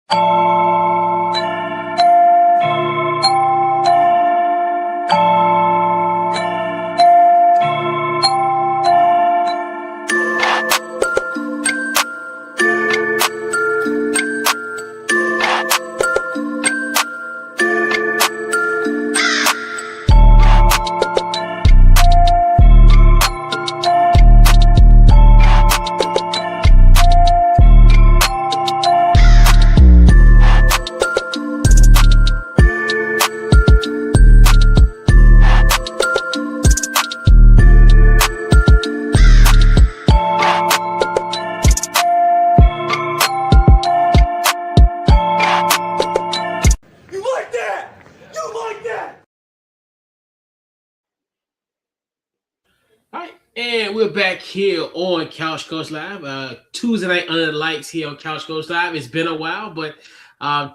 All right, and we're back here on Couch Coach Live. Tuesday night under the lights here on Couch Coach Live. It's been a while, but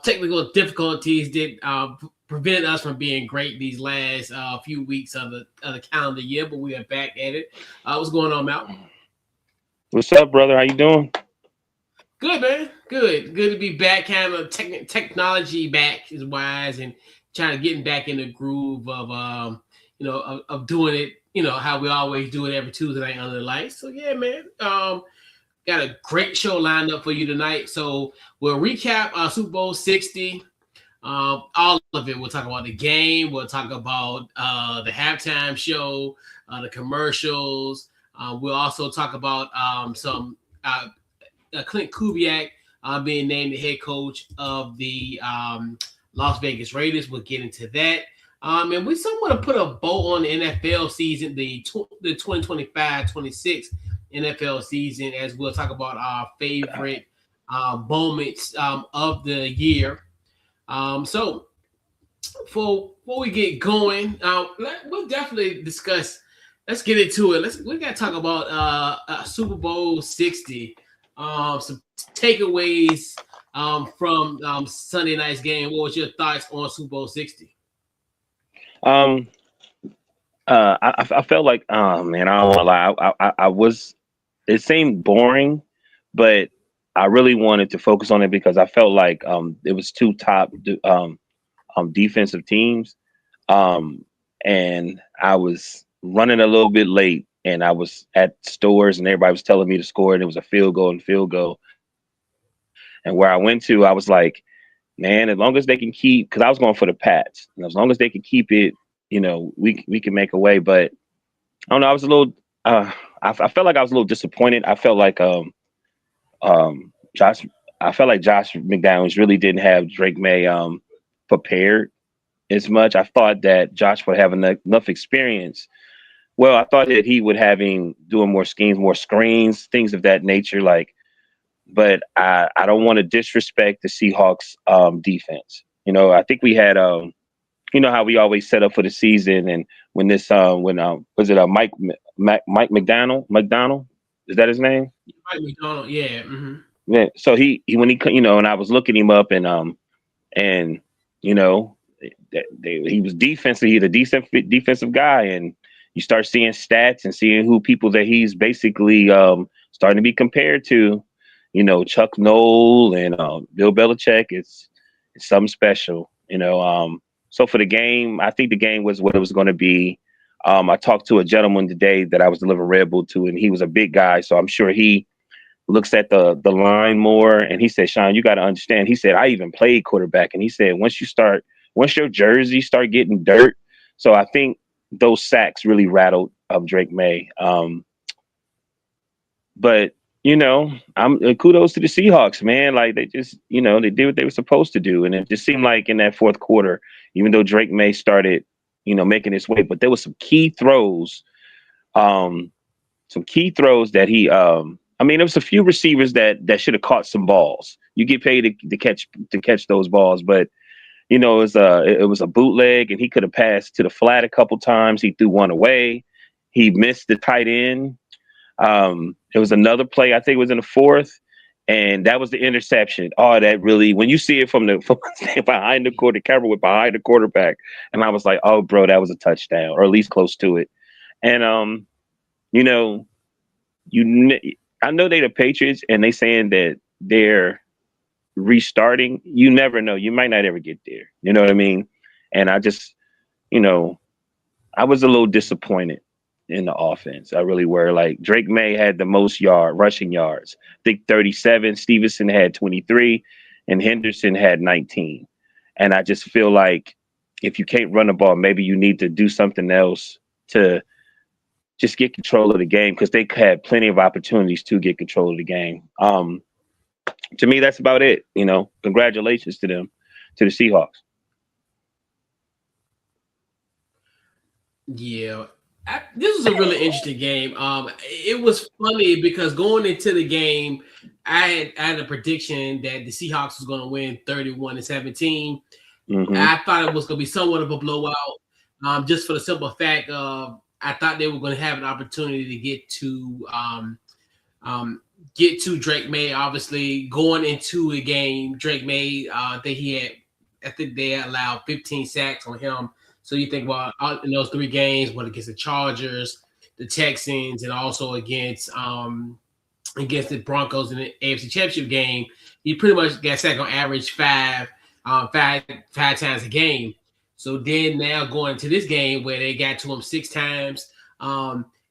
technical difficulties did prevent us from being great these last few weeks of the calendar year. But we are back at it. What's going on, Mal? What's up, brother? How you doing? Good, man. Good to be back. Kind of technology back is wise, and trying to getting back in the groove of of doing it. How we always do it every Tuesday night under the lights. So yeah, man. Got a great show lined up for you tonight. So we'll recap Super Bowl 60. All of it. We'll talk about the game. We'll talk about the halftime show, the commercials. We'll also talk about some Klint Kubiak being named the head coach of the Las Vegas Raiders. We'll get into that. And we somewhat to put a bow on the NFL season, the 2025-26 NFL season, as we'll talk about our favorite moments of the year. So before we get going, we'll definitely discuss. Let's get into it. We got to talk about Super Bowl 60. Some takeaways from Sunday night's game. What was your thoughts on Super Bowl 60? I felt like, oh man, I don't want to lie. I was. It seemed boring, but I really wanted to focus on it because I felt like it was two top defensive teams, and I was running a little bit late, and I was at stores, and everybody was telling me to score, and it was a field goal. And where I went to, I was like, man, as long as they can keep, because I was going for the Pats, and as long as they can keep it, we can make a way. But I don't know, I was a little, I felt like I was a little disappointed. I felt like Josh, Josh McDaniels really didn't have Drake May prepared as much. I thought that Josh would have enough experience. Well, I thought that he would doing more schemes, more screens, things of that nature, but I don't want to disrespect the Seahawks defense. I think we had how we always set up for the season, and when was it Mike McDonald? Is that his name? Mike McDonald, yeah. Mm-hmm. Yeah. So he when he and I was looking him up, and he was defensive. He's a decent defensive guy, and you start seeing stats and seeing who people that he's basically starting to be compared to. Chuck Noll and Bill Belichick. It's something special. So for the game, I think the game was what it was going to be. I talked to a gentleman today that I was delivering Red Bull to, and he was a big guy, so I'm sure he looks at the line more. And he said, Sean, you got to understand. He said, I even played quarterback, and he said, once your jersey start getting dirt. So I think those sacks really rattled Drake May. But I'm kudos to the Seahawks, man. Like they just, they did what they were supposed to do, and it just seemed like in that fourth quarter, even though Drake May started, making his way, but there was some key throws, that he. There was a few receivers that should have caught some balls. You get paid to catch those balls, but it was a bootleg, and he could have passed to the flat a couple times. He threw one away. He missed the tight end. There was another play, I think it was in the fourth, and that was the interception. Oh, that really, when you see it from behind the quarter, the camera went behind the quarterback, and I was like, oh, bro, that was a touchdown, or at least close to it. And I know they're the Patriots, and they saying that they're restarting, you never know. You might not ever get there. You know what I mean? And I just, I was a little disappointed in the offense. I really were. Like Drake May had the most rushing yards. I think 37. Stevenson had 23, and Henderson had 19. And I just feel like if you can't run the ball, maybe you need to do something else to just get control of the game, because they had plenty of opportunities to get control of the game. To me, that's about it. Congratulations to them, to the Seahawks. Yeah. This was a really interesting game. It was funny because going into the game, I had a prediction that the Seahawks was going to win 31-17. Mm-hmm. I thought it was going to be somewhat of a blowout, just for the simple fact of I thought they were going to have an opportunity to get to Drake May. Obviously, going into a game, Drake May, I think they allowed 15 sacks on him. So you think about in those 3 games, what against the Chargers, the Texans, and also against the Broncos in the AFC Championship game, he pretty much got sacked on average five times a game. So then now going to this game where they got to him 6 times,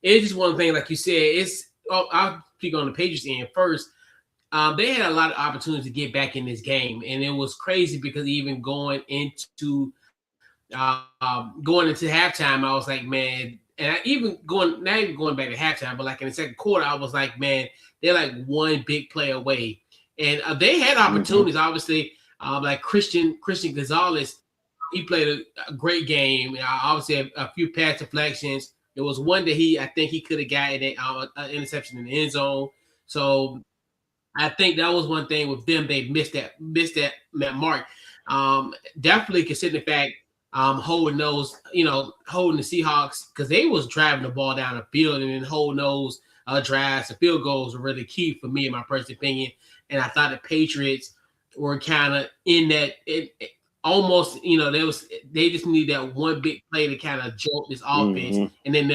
it's just one thing, like you said. I'll speak on the Patriots end first. They had a lot of opportunities to get back in this game, and it was crazy because even going into halftime, I was like, man, and not even going back to halftime, but like in the second quarter, I was like, man, they're like one big play away, and they had opportunities. Mm-hmm. Obviously, like Christian Gonzalez, he played a great game. Obviously, a few pass deflections. There was one that I think he could have gotten an interception in the end zone. So I think that was one thing with them. They missed that mark. Definitely considering the fact holding the Seahawks, because they was driving the ball down the field, and then holding those drives, the field goals were really key for me, in my personal opinion. And I thought the Patriots were kind of in that almost, they just need that one big play to kind of jolt this offense. Mm-hmm. And then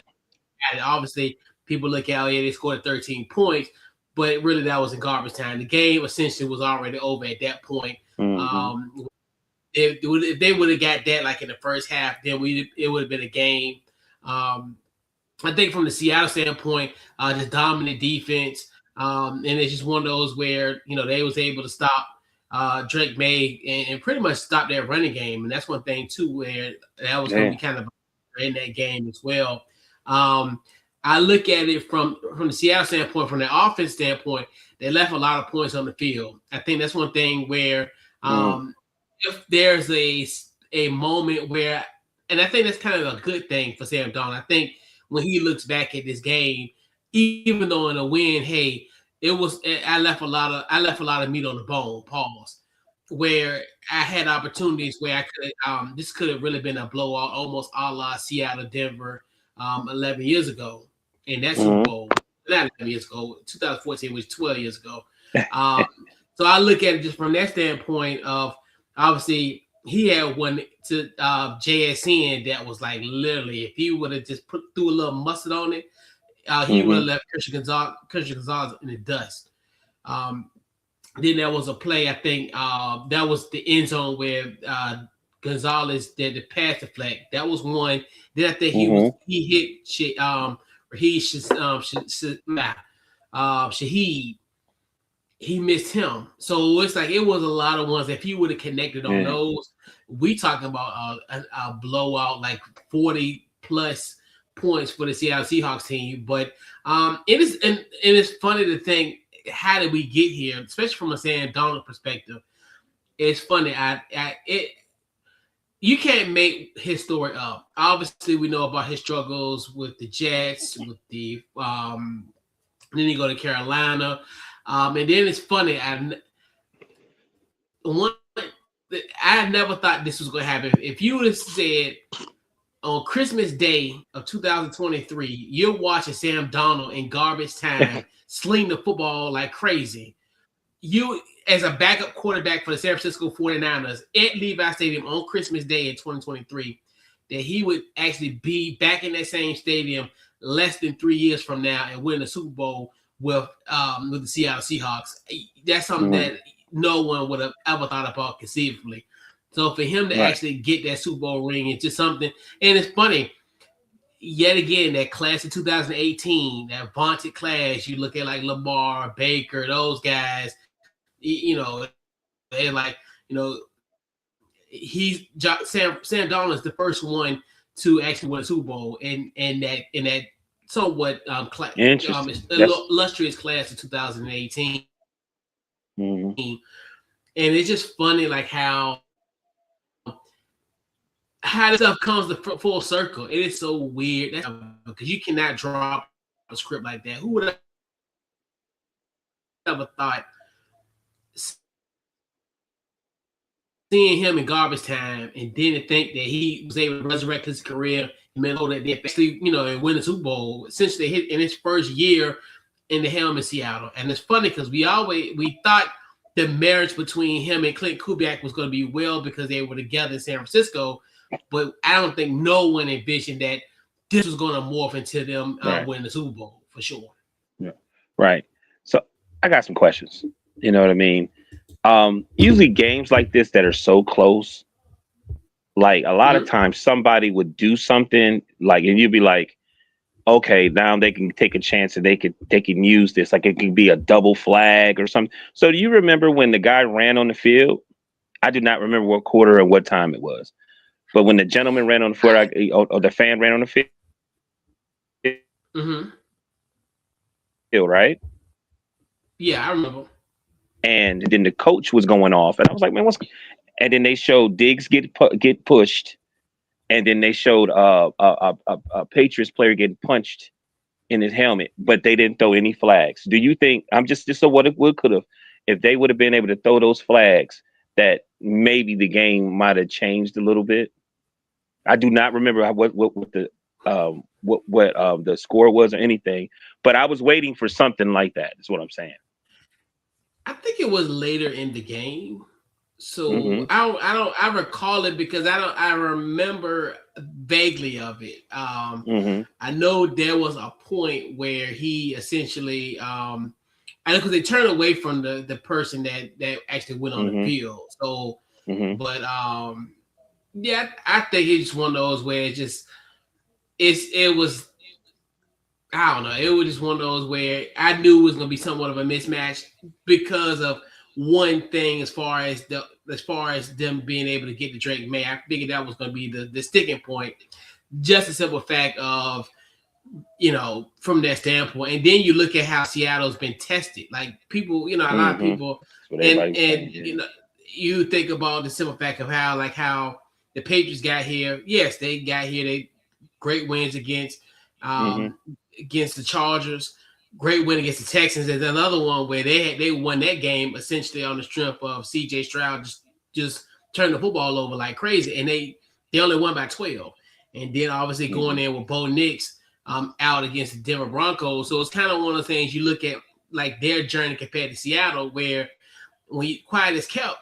obviously people look at, they scored 13 points, but really that was in garbage time. The game essentially was already over at that point. Mm-hmm. If they would have got that like in the first half, then it would have been a game. I think from the Seattle standpoint, the dominant defense, and it's just one of those where they was able to stop Drake May and pretty much stop their running game, and that's one thing too where that was going to be kind of in that game as well. I look at it from the Seattle standpoint, from the offense standpoint, they left a lot of points on the field. I think that's one thing where if there's a moment where, and I think that's kind of a good thing for Sam Darnold. I think when he looks back at this game, even though in a win, hey, I left a lot of meat on the bone. Pause. Where I had opportunities where I could, this could have really been a blowout, almost a la Seattle Denver 11 years ago in that Super Bowl. Not 11 years ago, 2014 was 12 years ago. So I look at it just from that standpoint of, obviously, he had one to JSN that was like literally, if he would have just threw a little mustard on it, he would have left Christian Gonzalez in the dust. Then there was a play, I think that was the end zone where Gonzalez did the pass deflect. That was one. Then I think he hit Shaheed. He missed him. So it's like it was a lot of ones. If he would have connected on those, we talking about a blowout, like 40 plus points for the Seattle Seahawks team. But it's funny to think, how did we get here, especially from a Sam Darnold perspective? It's funny. You can't make his story up. Obviously, we know about his struggles with the Jets, with the then he go to Carolina. And then it's funny. I never thought this was going to happen. If you would have said on Christmas Day of 2023, you're watching Sam Darnold in garbage time sling the football like crazy. You, as a backup quarterback for the San Francisco 49ers at Levi Stadium on Christmas Day in 2023, that he would actually be back in that same stadium less than 3 years from now and win the Super Bowl with the Seattle Seahawks. That's something that no one would have ever thought about conceivably. So for him to actually get that Super Bowl ring, it's just something. And it's funny, yet again, that class of 2018, that vaunted class, you look at like Lamar, Baker, those guys, you know, they're like, you know, Sam Darnold is the first one to actually win a Super Bowl in that somewhat illustrious class of 2018. Mm-hmm. And it's just funny, like how this stuff comes to full circle. It is so weird because you cannot drop a script like that. Who would have ever thought seeing him in garbage time and didn't think that he was able to resurrect his career and that they actually, and win the Super Bowl, essentially hit in his first year in the helm in Seattle. And it's funny because we thought the marriage between him and Klint Kubiak was going to be well because they were together in San Francisco, but I don't think no one envisioned that this was going to morph into them winning the Super Bowl for sure. Yeah. Right. So I got some questions. You know what I mean? Usually games like this that are so close, like a lot of times somebody would do something like, and you'd be like, okay, now they can take a chance and they can use this. Like it could be a double flag or something. So do you remember when the guy ran on the field? I do not remember what quarter or what time it was, but when the gentleman ran on the field, or the fan ran on the field, right? Yeah, I remember. And then the coach was going off, and I was like, man, what's? And then they showed Diggs get pushed, and then they showed a Patriots player getting punched in his helmet, but they didn't throw any flags. Do you think I'm just so what could have if they would have been able to throw those flags, that maybe the game might have changed a little bit? I do not remember what the the score was or anything, but I was waiting for something like that. That's what I'm saying. I think it was later in the game. So I recall it because I remember vaguely of it. I know there was a point where he essentially I know because they turned away from the person that actually went on the field. So but yeah, I think it's just one of those where it was I don't know. It was just one of those where I knew it was going to be somewhat of a mismatch because of one thing as far as them being able to get to Drake May. I figured that was going to be the sticking point. Just a simple fact of, from that standpoint. And then you look at how Seattle's been tested. Like people, a lot of people, and you think about the simple fact of how the Patriots got here. Yes, they got here. They great wins against the Chargers, great win against the Texans. There's another one where they won that game essentially on the strength of C.J. Stroud just turning the football over like crazy, and they only won by 12. And then obviously going in with Bo Nix out against the Denver Broncos. So it's kind of one of the things you look at like their journey compared to Seattle, where when quiet is kept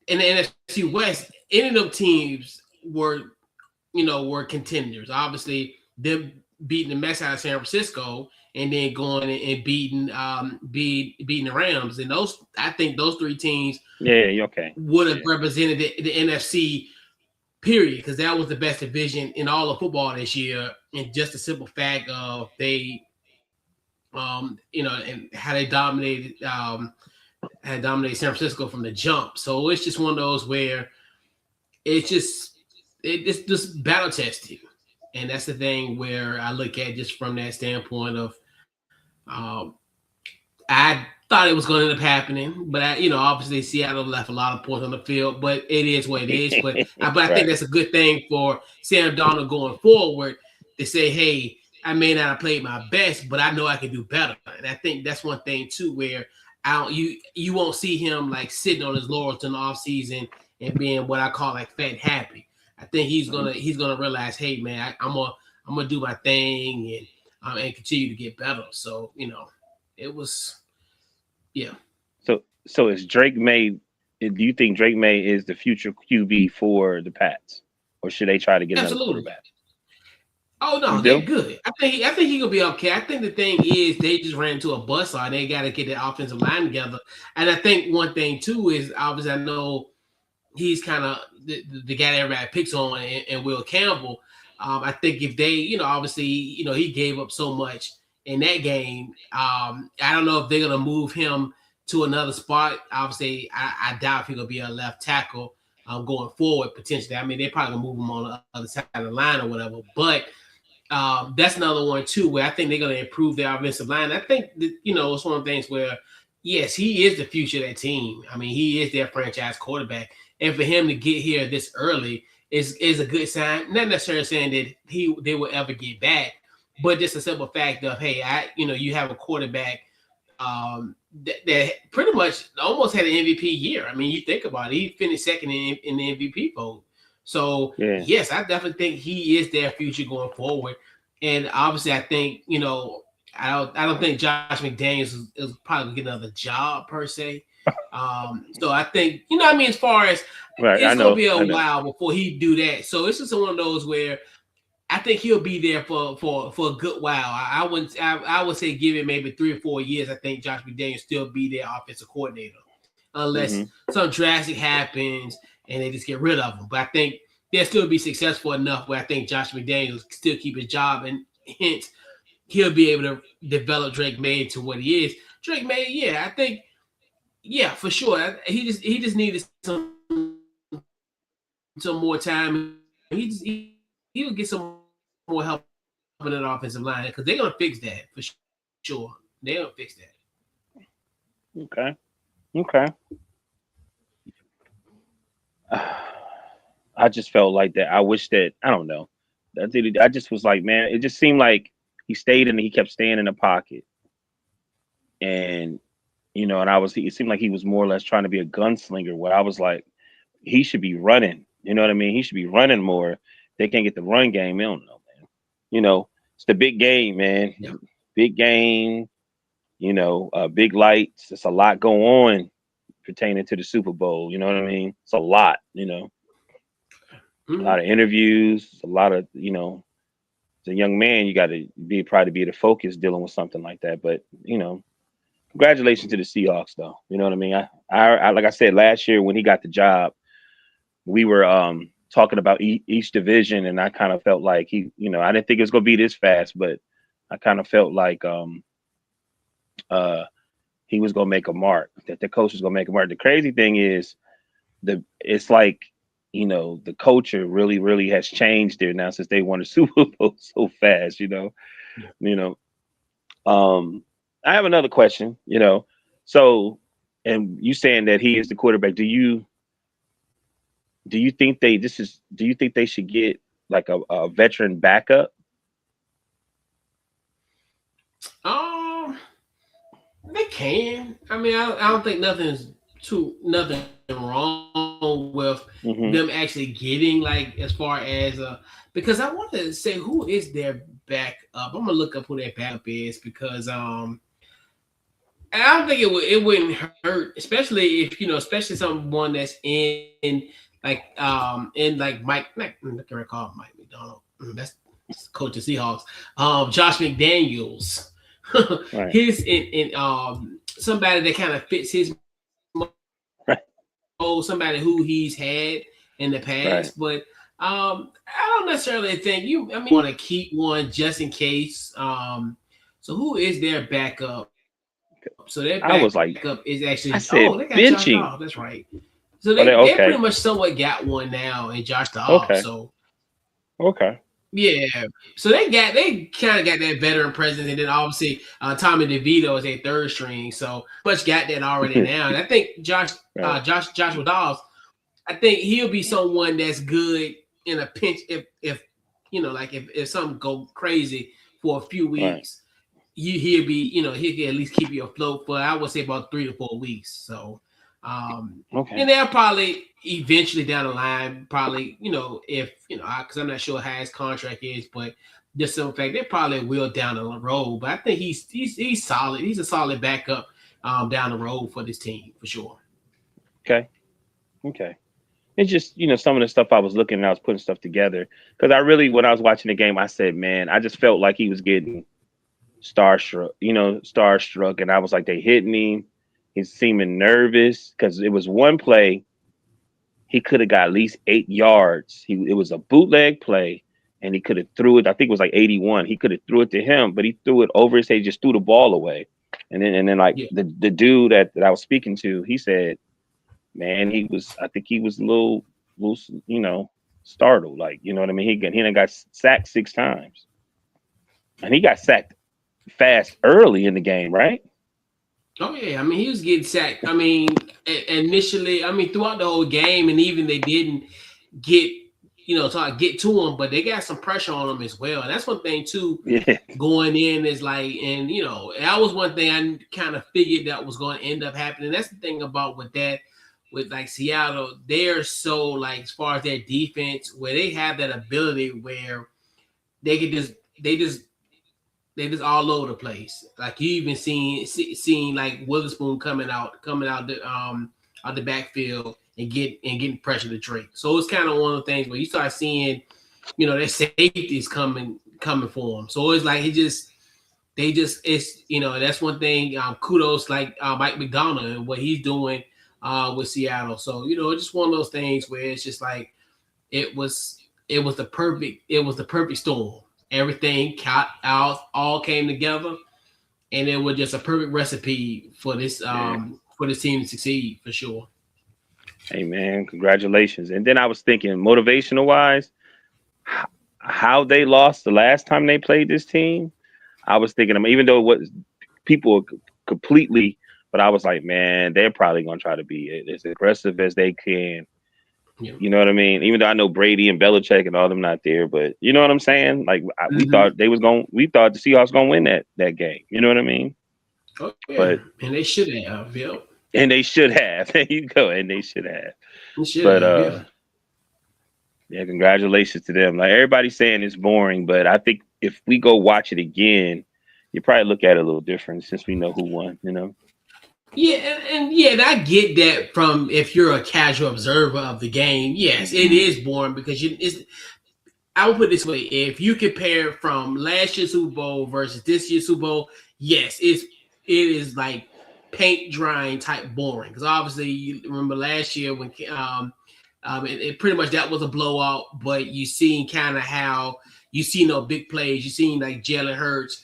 in the NFC West, any of them teams were contenders. Obviously, them beating the mess out of San Francisco and then going and beating the Rams. And I think those three teams would have represented the NFC, period, because that was the best division in all of football this year. And just the simple fact of they and how they dominated San Francisco from the jump. So it's just one of those where it's just battle tested. And that's the thing where I look at just from that standpoint of I thought it was going to end up happening, but obviously Seattle left a lot of points on the field, but it is what it is. But I think that's a good thing for Sam Darnold going forward to say, hey, I may not have played my best, but I know I can do better. And I think that's one thing too, where you won't see him like sitting on his laurels in the offseason and being what I call like fat happy. I think he's gonna realize, hey man, I'm gonna do my thing and continue to get better. So it was, yeah. So is Drake May? Do you think Drake May is the future QB for the Pats, or should they try to get another quarterback? Oh You no, they're do? good. I think he gonna be okay. I think the thing is they just ran into a buzzsaw. They got to get the offensive line together. And I think one thing too is obviously I know he's kind of the guy that everybody picks on, and Will Campbell. I think if they, obviously, he gave up so much in that game. I don't know if they're gonna move him to another spot. Obviously, I doubt if he's gonna be a left tackle going forward potentially. I mean, they're probably gonna move him on the other side of the line or whatever. But that's another one too, where I think they're going to improve their offensive line. I think that, it's one of the things where, yes, he is the future of that team. I mean, he is their franchise quarterback, and for him to get here this early is a good sign. Not necessarily saying that they will ever get back, but just a simple fact of, hey, you have a quarterback that pretty much almost had an MVP year. I mean, you think about it, he finished second in the MVP vote. So Yeah. yes, I definitely think he is their future going forward. And obviously, I think I don't think Josh McDaniels is probably gonna get another job per se. So I think what I mean, as far as Right. I it's gonna know. be a I know. while before he do that. So it's just one of those where I think he'll be there for a good while. I would say give it maybe 3 or 4 years. I think Josh McDaniels still be their offensive coordinator, unless Hmm. something drastic happens and they just get rid of him. But I think they'll still be successful enough where I think Josh McDaniels still keep his job, and hence he'll be able to develop Drake May to what he is. Drake May, yeah, I think, yeah, for sure. He just needed some more time. He'll get some more help in that offensive line because they're gonna fix that for sure. They're gonna fix that. Okay. Okay. I just felt like that. I wish that I don't know. I just was like, man, it just seemed like he kept staying in the pocket, and and it seemed like he was more or less trying to be a gunslinger. Where I was like, he should be running. You know what I mean? He should be running more. They can't get the run game. I don't know, man. It's the big game, man. Yeah. Big game. Big lights. It's a lot going on pertaining to the Super Bowl. You know what I mean? It's a lot. A Mm-hmm. lot of interviews. A lot of as a young man, you got to be the focus dealing with something like that. But congratulations to the Seahawks, though. You know what I mean? I like I said last year when he got the job, we were talking about each division, and I kind of felt like I didn't think it was gonna be this fast, but I kind of felt like uh he was gonna make a mark, that the coach was gonna make a mark. The crazy thing is it's like the culture really, really has changed there now since they won the Super Bowl so fast, Yeah. you know. I have another question, So, and you saying that he is the quarterback, do you think do you think they should get like a veteran backup? Um, they can. I mean, I don't think nothing wrong with Hmm. them actually getting, like, as far as because I want to say who is their backup. I'm gonna look up who their backup is because I don't think it wouldn't hurt, especially if especially someone that's in like Mike. I can recall Mike McDonald. That's coach of Seahawks. Josh McDaniels. Right. His in somebody that kind of fits his Right. mold, somebody who he's had in the Right. past, but I don't necessarily think I mean, want to keep one just in case. So who is their backup? So their I backup was is like, actually, I they got said Josh Dobbs. That's benching. right. So they Oh, pretty much okay. somewhat got one now in Josh Dobbs. Okay. So Okay. yeah, so they kind of got that veteran presence, and then obviously Tommy DeVito is a third string, so much got that already now. And I think Right. Joshua Dobbs, I think he'll be someone that's good in a pinch if like if something go crazy for a few Right. weeks, he'll be he can at least keep you afloat for, I would say, about 3 to 4 weeks. So Okay. and they'll probably eventually down the line, probably if because I'm not sure how his contract is, but just some fact they probably will down the road. But I think he's solid. He's a solid backup down the road for this team for sure. Okay. Okay. it's just, some of the stuff I was looking and I was putting stuff together. Because I really, when I was watching the game, I said, man, I just felt like he was getting starstruck. And I was like, they hitting him. He's seeming nervous because it was one play. He could have got at least 8 yards. It was a bootleg play and he could have threw it. I think it was like 81. He could have threw it to him, but he threw it over his head, just threw the ball away. And then like Yeah. the dude that I was speaking to, he said, man, I think he was a little, startled. Like, you know what I mean? He done got sacked 6 times. And he got sacked fast early in the game, right? Oh yeah, I mean he was getting sacked. I mean initially, I mean throughout the whole game, and even they didn't get get to him, but they got some pressure on him as well. And that's one thing too. Yeah. Going in is like, and that was one thing I kind of figured that was going to end up happening. That's the thing about with like Seattle, they're so like as far as their defense, where they have that ability where they could they just all over the place. Like you even seeing like Witherspoon coming out the backfield and getting pressure to Drake. So it's kind of one of the things where you start seeing, their safeties coming for them. So it's like that's one thing. Kudos like Mike McDonald and what he's doing with Seattle. So it's just one of those things where it's just like it was the perfect storm. Everything all came together, and it was just a perfect recipe for this team to succeed for sure. Hey man, congratulations. And then I was thinking, motivational wise, how they lost the last time they played this team. I was thinking, even though it was people completely, but I was like, man, they're probably gonna try to be as aggressive as they can. Yeah. You know what I mean? Even though I know Brady and Belichick and all them not there, but you know what I'm saying? Like we thought the Seahawks gonna win that game. You know what I mean? Oh yeah, but and they should have, yep. And they should have. There you go. And they should have. Yeah. Yeah, congratulations to them. Like everybody's saying it's boring, but I think if we go watch it again, you probably look at it a little different since we know who won, Yeah, and I get that from if you're a casual observer of the game. Yes, it is boring because I would put it this way: if you compare from last year's Super Bowl versus this year's Super Bowl, yes, it is like paint drying type boring. Because obviously, you remember last year when it pretty much that was a blowout, but you seen kind of how you see no big plays. You seen like Jalen Hurts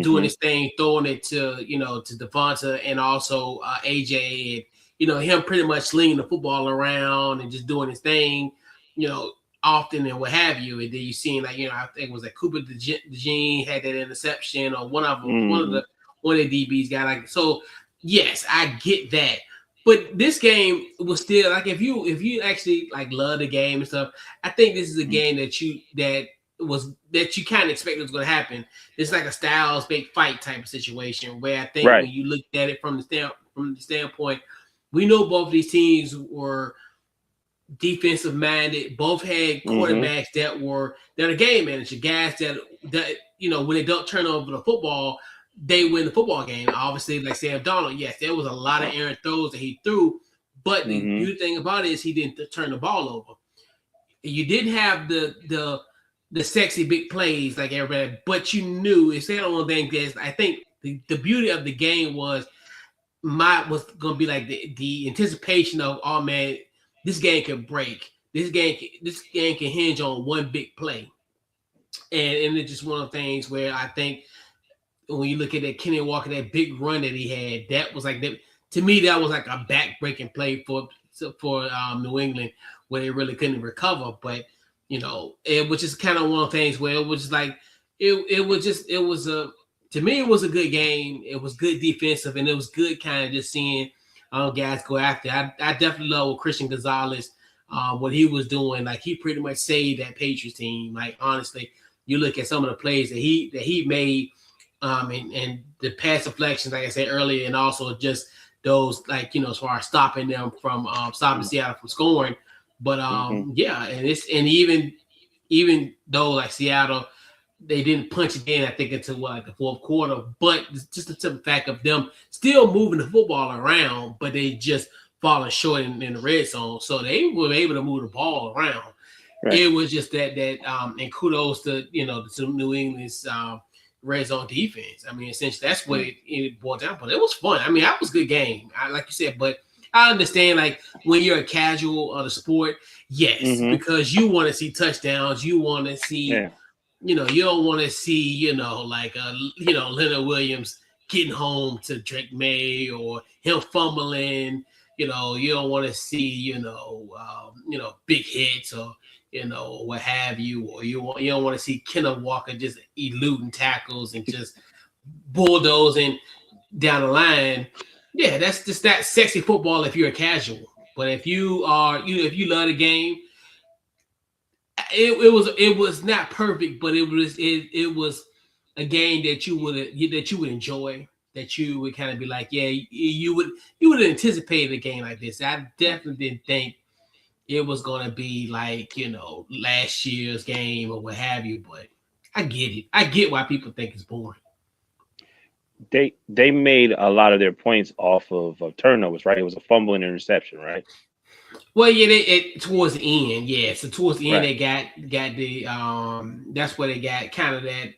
doing his thing, throwing it to to Devonta and also AJ, and him pretty much slinging the football around and just doing his thing, often and what have you. And then you seen like I think it was like Cooper DeJean had that interception, or one of the DBs got like so. Yes, I get that. But this game was still like if you actually like love the game and stuff, I think this is a game that you kind of expected was going to happen. It's like a Styles big fight type of situation where I think when you looked at it from the standpoint, we know both of these teams were defensive minded. Both had quarterbacks that are game manager guys that when they don't turn over the football, they win the football game. Obviously, like Sam Darnold, yes, there was a lot of errant throws that he threw, but the good thing about it is he didn't turn the ball over. You didn't have the sexy big plays like everybody, but you knew it's that one thing. I think the beauty of the game was going to be like the anticipation of, oh man, this game could break. This game can hinge on one big play, and it's just one of the things where I think when you look at that Kenny Walker, that big run that he had, that was like that. To me, that was like a back-breaking play for New England, where they really couldn't recover. But it was just kind of one of the things where it was like it was to me it was a good game. It was good defensive, and it was good kind of just seeing guys go after. I definitely love what Christian Gonzalez, what he was doing. Like he pretty much saved that Patriots team. Like honestly, you look at some of the plays that he made. And the pass deflections, like I said earlier, and also just those like as far as stopping them from stopping Seattle from scoring. But yeah, and even though like Seattle, they didn't punch it in, I think until like the fourth quarter. But just the simple fact of them still moving the football around, but they just falling short in the red zone. So they were able to move the ball around. Right. It was just that and kudos to to New England's red zone defense. I mean, essentially that's what it boiled down. But it was fun. I mean, that was a good game. Like you said, but I understand like when you're a casual of the sport, yes, because you want to see touchdowns, you want to see, you don't want to see, like Leonard Williams getting home to Drake May or him fumbling. You don't want to see, big hits or what have you, or you don't want to see Kenneth Walker just eluding tackles and just bulldozing down the line. Yeah, that's just that sexy football if you're a casual. But if you are, if you love the game, it was not perfect, but it was a game that you would enjoy, that you would kind of be like, yeah, you would anticipate a game like this. I definitely didn't think it was gonna be like last year's game or what have you, but I get it. I get why people think it's boring. They made a lot of their points off of turnovers, right? It was a fumble and interception, right? Well, yeah, towards the end, yeah. So towards the end, Right. they got the that's where they got kind of that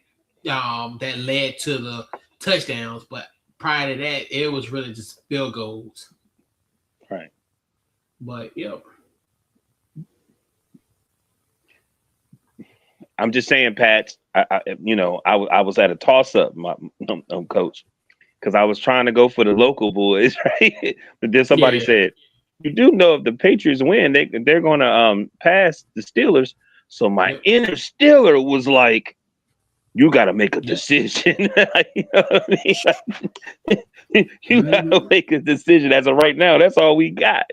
that led to the touchdowns. But prior to that, it was really just field goals. Right. But yeah. I'm just saying, Pat. I was at a toss up, my coach, because I was trying to go for the local boys, right? But then somebody said, "You do know if the Patriots win, they're going to pass the Steelers." So my inner Steeler was like, "You got to make a decision." You know what I mean? You got to make a decision as of right now. That's all we got,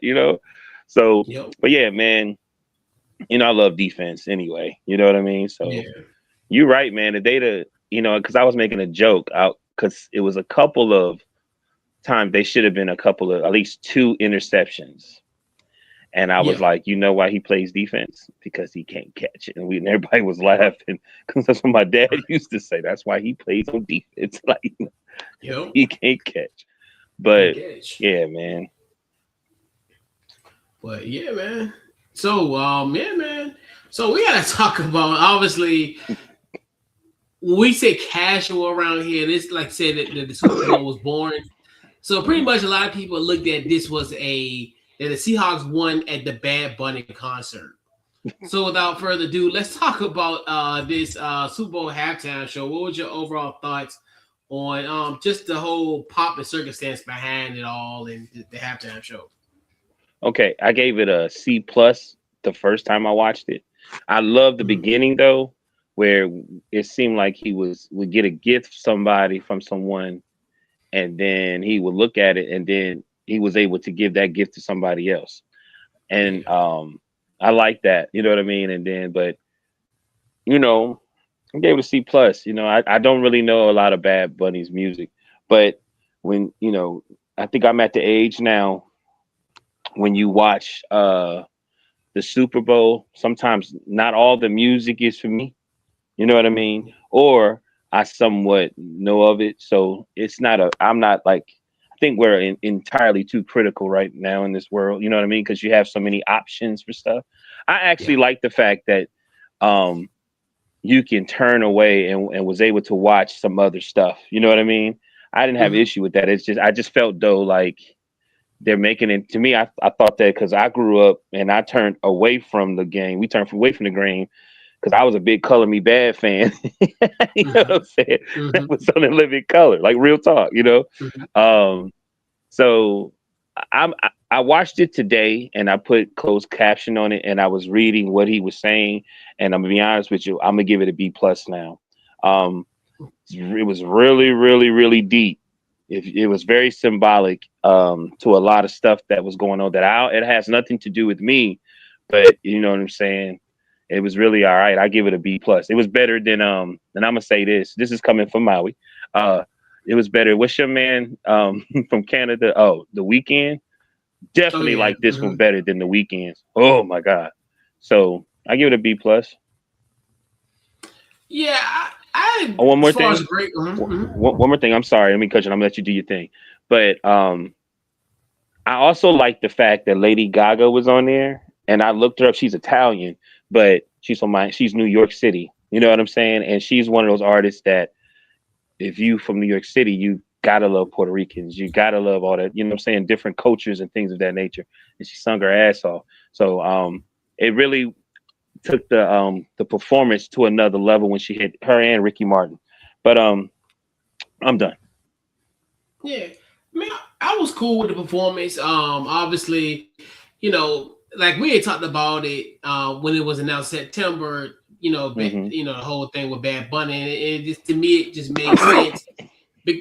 So, but yeah, man. I love defense anyway. You know what I mean? So you're right, man. The data, because I was making a joke out because it was a couple of times they should have been at least 2 interceptions. And I was like, you know why he plays defense? Because he can't catch it. And everybody was laughing because that's what my dad used to say. That's why he plays on defense. Like, he can't catch. But yeah, man. But yeah, man. So, man. So we gotta talk about, obviously, when we say casual around here, this, like I said, that the Super Bowl was boring. So pretty much a lot of people looked at this that the Seahawks won at the Bad Bunny concert. So without further ado, let's talk about this Super Bowl halftime show. What was your overall thoughts on just the whole pop and circumstance behind it all and the halftime show? Okay, I gave it a C+ the first time I watched it. I love the beginning though, where it seemed like he would get a gift from someone, and then he would look at it, and then he was able to give that gift to somebody else. And I like that, you know what I mean? And then, but I gave it a C+. I don't really know a lot of Bad Bunny's music, but when I think I'm at the age now when you watch the Super Bowl, sometimes not all the music is for me. You know what I mean? Or I somewhat know of it. So I'm not like, I think we're entirely too critical right now in this world. You know what I mean? Because you have so many options for stuff. I actually like the fact that you can turn away and was able to watch some other stuff. You know what I mean? I didn't have issue with that. I just felt though like they're making it to me. I thought that because I grew up and I turned away from the game. We turned away from the game because I was a big Color Me Bad fan. You know what I'm saying? That was on the Living Color, like real talk, So I watched it today and I put closed caption on it and I was reading what he was saying. And I'm gonna be honest with you, I'm gonna give it a B+ now. It was really, really, really deep. It was very symbolic to a lot of stuff that was going on it has nothing to do with me, but you know what I'm saying? It was really all right. I give it a B+. It was better than and I'm gonna say this is coming from Maui. It was better. What's your man from Canada? Oh, The Weeknd. Definitely like this one better than The Weeknd's. Oh my God. So I give it a B+. Yeah, one more thing. Great, one more thing. I'm sorry. Let me cut you. I'm gonna let you do your thing. But I also like the fact that Lady Gaga was on there, and I looked her up. She's Italian, but she's New York City. You know what I'm saying? And she's one of those artists that if you from New York City, you gotta love Puerto Ricans. You gotta love all that, you know what I'm saying, different cultures and things of that nature. And she sung her ass off. So it really took the performance to another level when she hit her and Ricky Martin. But I'm done. Yeah, I mean, I was cool with the performance. Obviously, like we had talked about it when it was announced September. Mm-hmm. The whole thing with Bad Bunny, and it just to me it just made sense.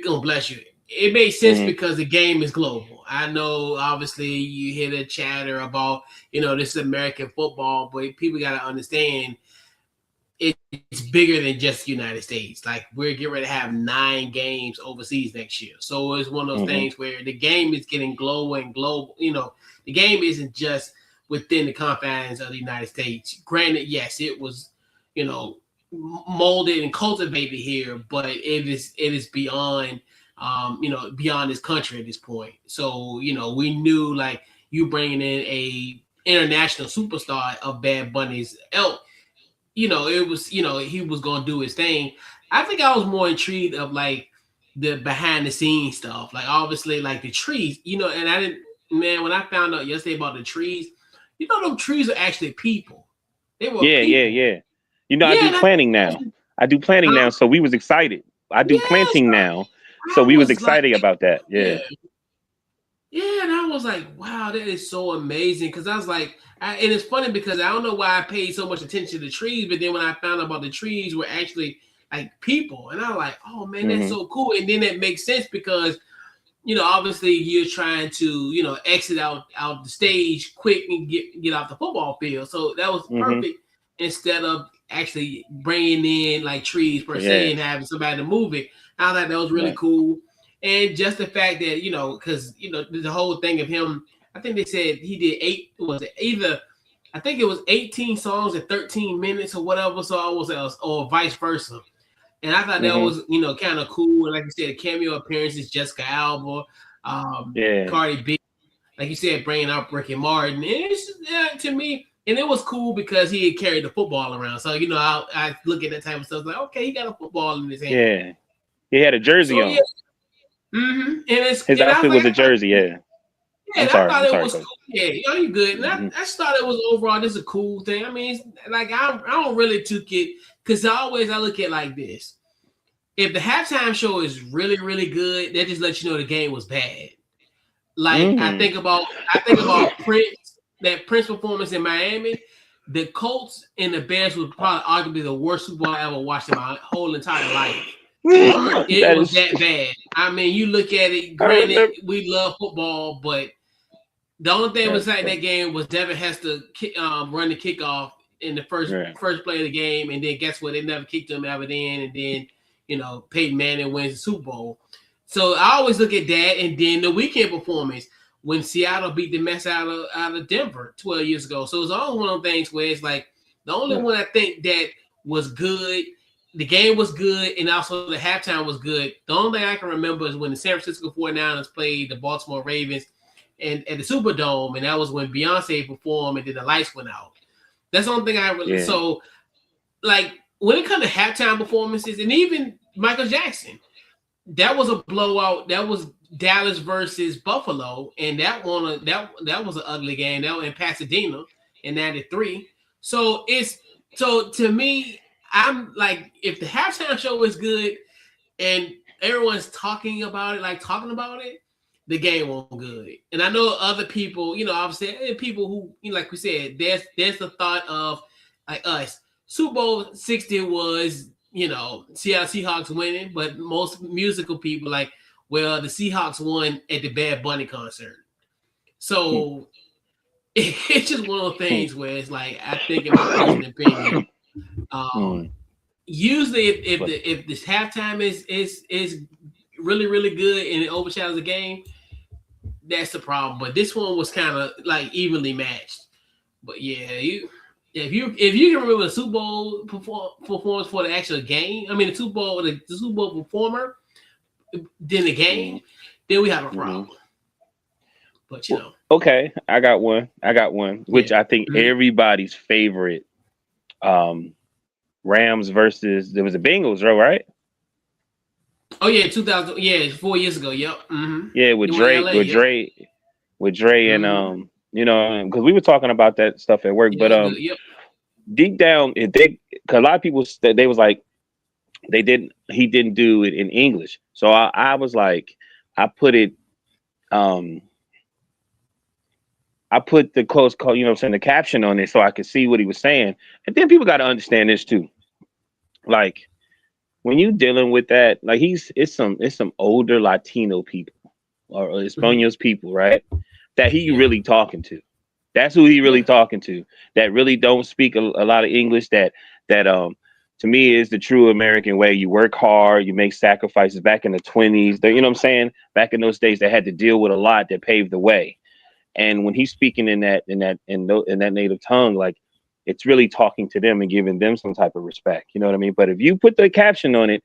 Oh, bless you. It made sense Mm-hmm. because the game is global. I know, obviously, you hear the chatter about this is American football, but people got to understand it's bigger than just the United States. Like we're getting ready to have 9 games overseas next year. So it's one of those Mm-hmm. things where the game is getting global and global. The game isn't just within the confines of the United States. Granted, yes, it was, molded and cultivated here, but it is beyond beyond this country at this point. So, we knew like you bringing in a international superstar of Bad Bunny's ilk, it was, he was going to do his thing. I think I was more intrigued of like the behind the scenes stuff. Like obviously like the trees, and I didn't, man, when I found out yesterday about the trees, those trees are actually people. They were Yeah, yeah, people. yeah. You know, I Yeah. do And planning now. I do planning now, so we was excited. I do yes, planting now, so I we was was like, excited about that. yeah. Yeah. Yeah, and I was like, wow, that is so amazing. Because I was like, and it's funny because I don't know why I paid so much attention to the trees, but then when I found out about the trees were actually like people, and I was like, oh man, that's Mm-hmm. so cool. And then it makes sense because obviously you're trying to exit out the stage quick and get off the football field. So that was Mm-hmm. perfect instead of actually bringing in like trees per se Yeah. and having somebody to move it. I thought that was really Right. cool. And just the fact that, because, the whole thing of him, I think they said he did I think it was 18 songs in 13 minutes or whatever. So I was, or vice versa. And I thought that Mm-hmm. was, kind of cool. And like you said, cameo appearances, Jessica Alba, Yeah. Cardi B, like you said, bringing out Ricky Martin. And it's just, to me, and it was cool because he had carried the football around. So, I look at that type of stuff like, okay, he got a football in his hand. Yeah. He had a jersey So, yeah. on. And His I was outfit like, was a jersey. Yeah. yeah, I thought I'm it sorry, was coach. cool. Yeah, you good. And I Mm-hmm. just thought it was overall this is a cool thing. I mean, it's, like I don't really took it because I look at it like this. If the halftime show is really, really good, that just lets you know the game was bad. Like Mm. I think about Prince, that Prince performance in Miami. The Colts and the Bears was probably arguably the worst Super Bowl I ever watched in my whole entire life. It That was is. that bad. I mean, you look at it. I Granted, remember. we love football, but the only thing Yeah. was like that game was Devin has to run the kickoff in the Yeah. first play of the game, and then guess what? They never kicked him ever then, and then Peyton Manning wins the Super Bowl. So I always look at that, and then the weekend performance when Seattle beat the mess out of Denver 12 years ago. So it's always one of those things where it's like the only Yeah. one I think that was good. The game was good, and also the halftime was good. The only thing I can remember is when the San Francisco 49ers played the Baltimore Ravens and at the Superdome, and that was when Beyonce performed, and then the lights went out. That's the only thing I really. Yeah. So, like when it comes to halftime performances, and even Michael Jackson, that was a blowout. That was Dallas versus Buffalo, and that was an ugly game. That was in Pasadena in '93. So to me, I'm like, if the halftime show is good and everyone's talking about it, the game won't good. And I know other people, obviously people who, like we said, there's the thought of like us. Super Bowl 60 was, Seattle Seahawks winning, but most musical people like, well, the Seahawks won at the Bad Bunny concert. So it's just one of those things where it's like, I think in my personal opinion, Mm. usually But if this halftime is really, really good and it overshadows the game, that's the problem. But this one was kind of like evenly matched. But yeah, if you can remember the Super Bowl performance for the actual game, I mean the Super Bowl performer, then the mm, game, then we have a hmm problem. But Okay, I got one. Which yeah. I think Mhm. everybody's favorite. Um, Rams versus there was the Bengals, right? Oh yeah, 2000. Yeah, 4 years ago. Yep. Yeah, It went LA. Yep. With Dre, and hmm because we were talking about that stuff at work, Yeah, but that's good. Yep. deep down, if they, cause a lot of people said they was like he didn't do it in English, so I was like, I put it, um, I put the close call, what I'm saying, the caption on it so I could see what he was saying, and then people got to understand this too, like when you dealing with that, like it's some older Latino people or hmm Españols people, right? That he Yeah. really talking to. That's who he really Yeah. talking to. That really don't speak a lot of English. That to me is the true American way. You work hard, you make sacrifices. Back in the 20s, you know what I'm saying? Back in those days, they had to deal with a lot that paved the way. And when he's speaking in that native tongue, like it's really talking to them and giving them some type of respect. You know what I mean? But if you put the caption on it,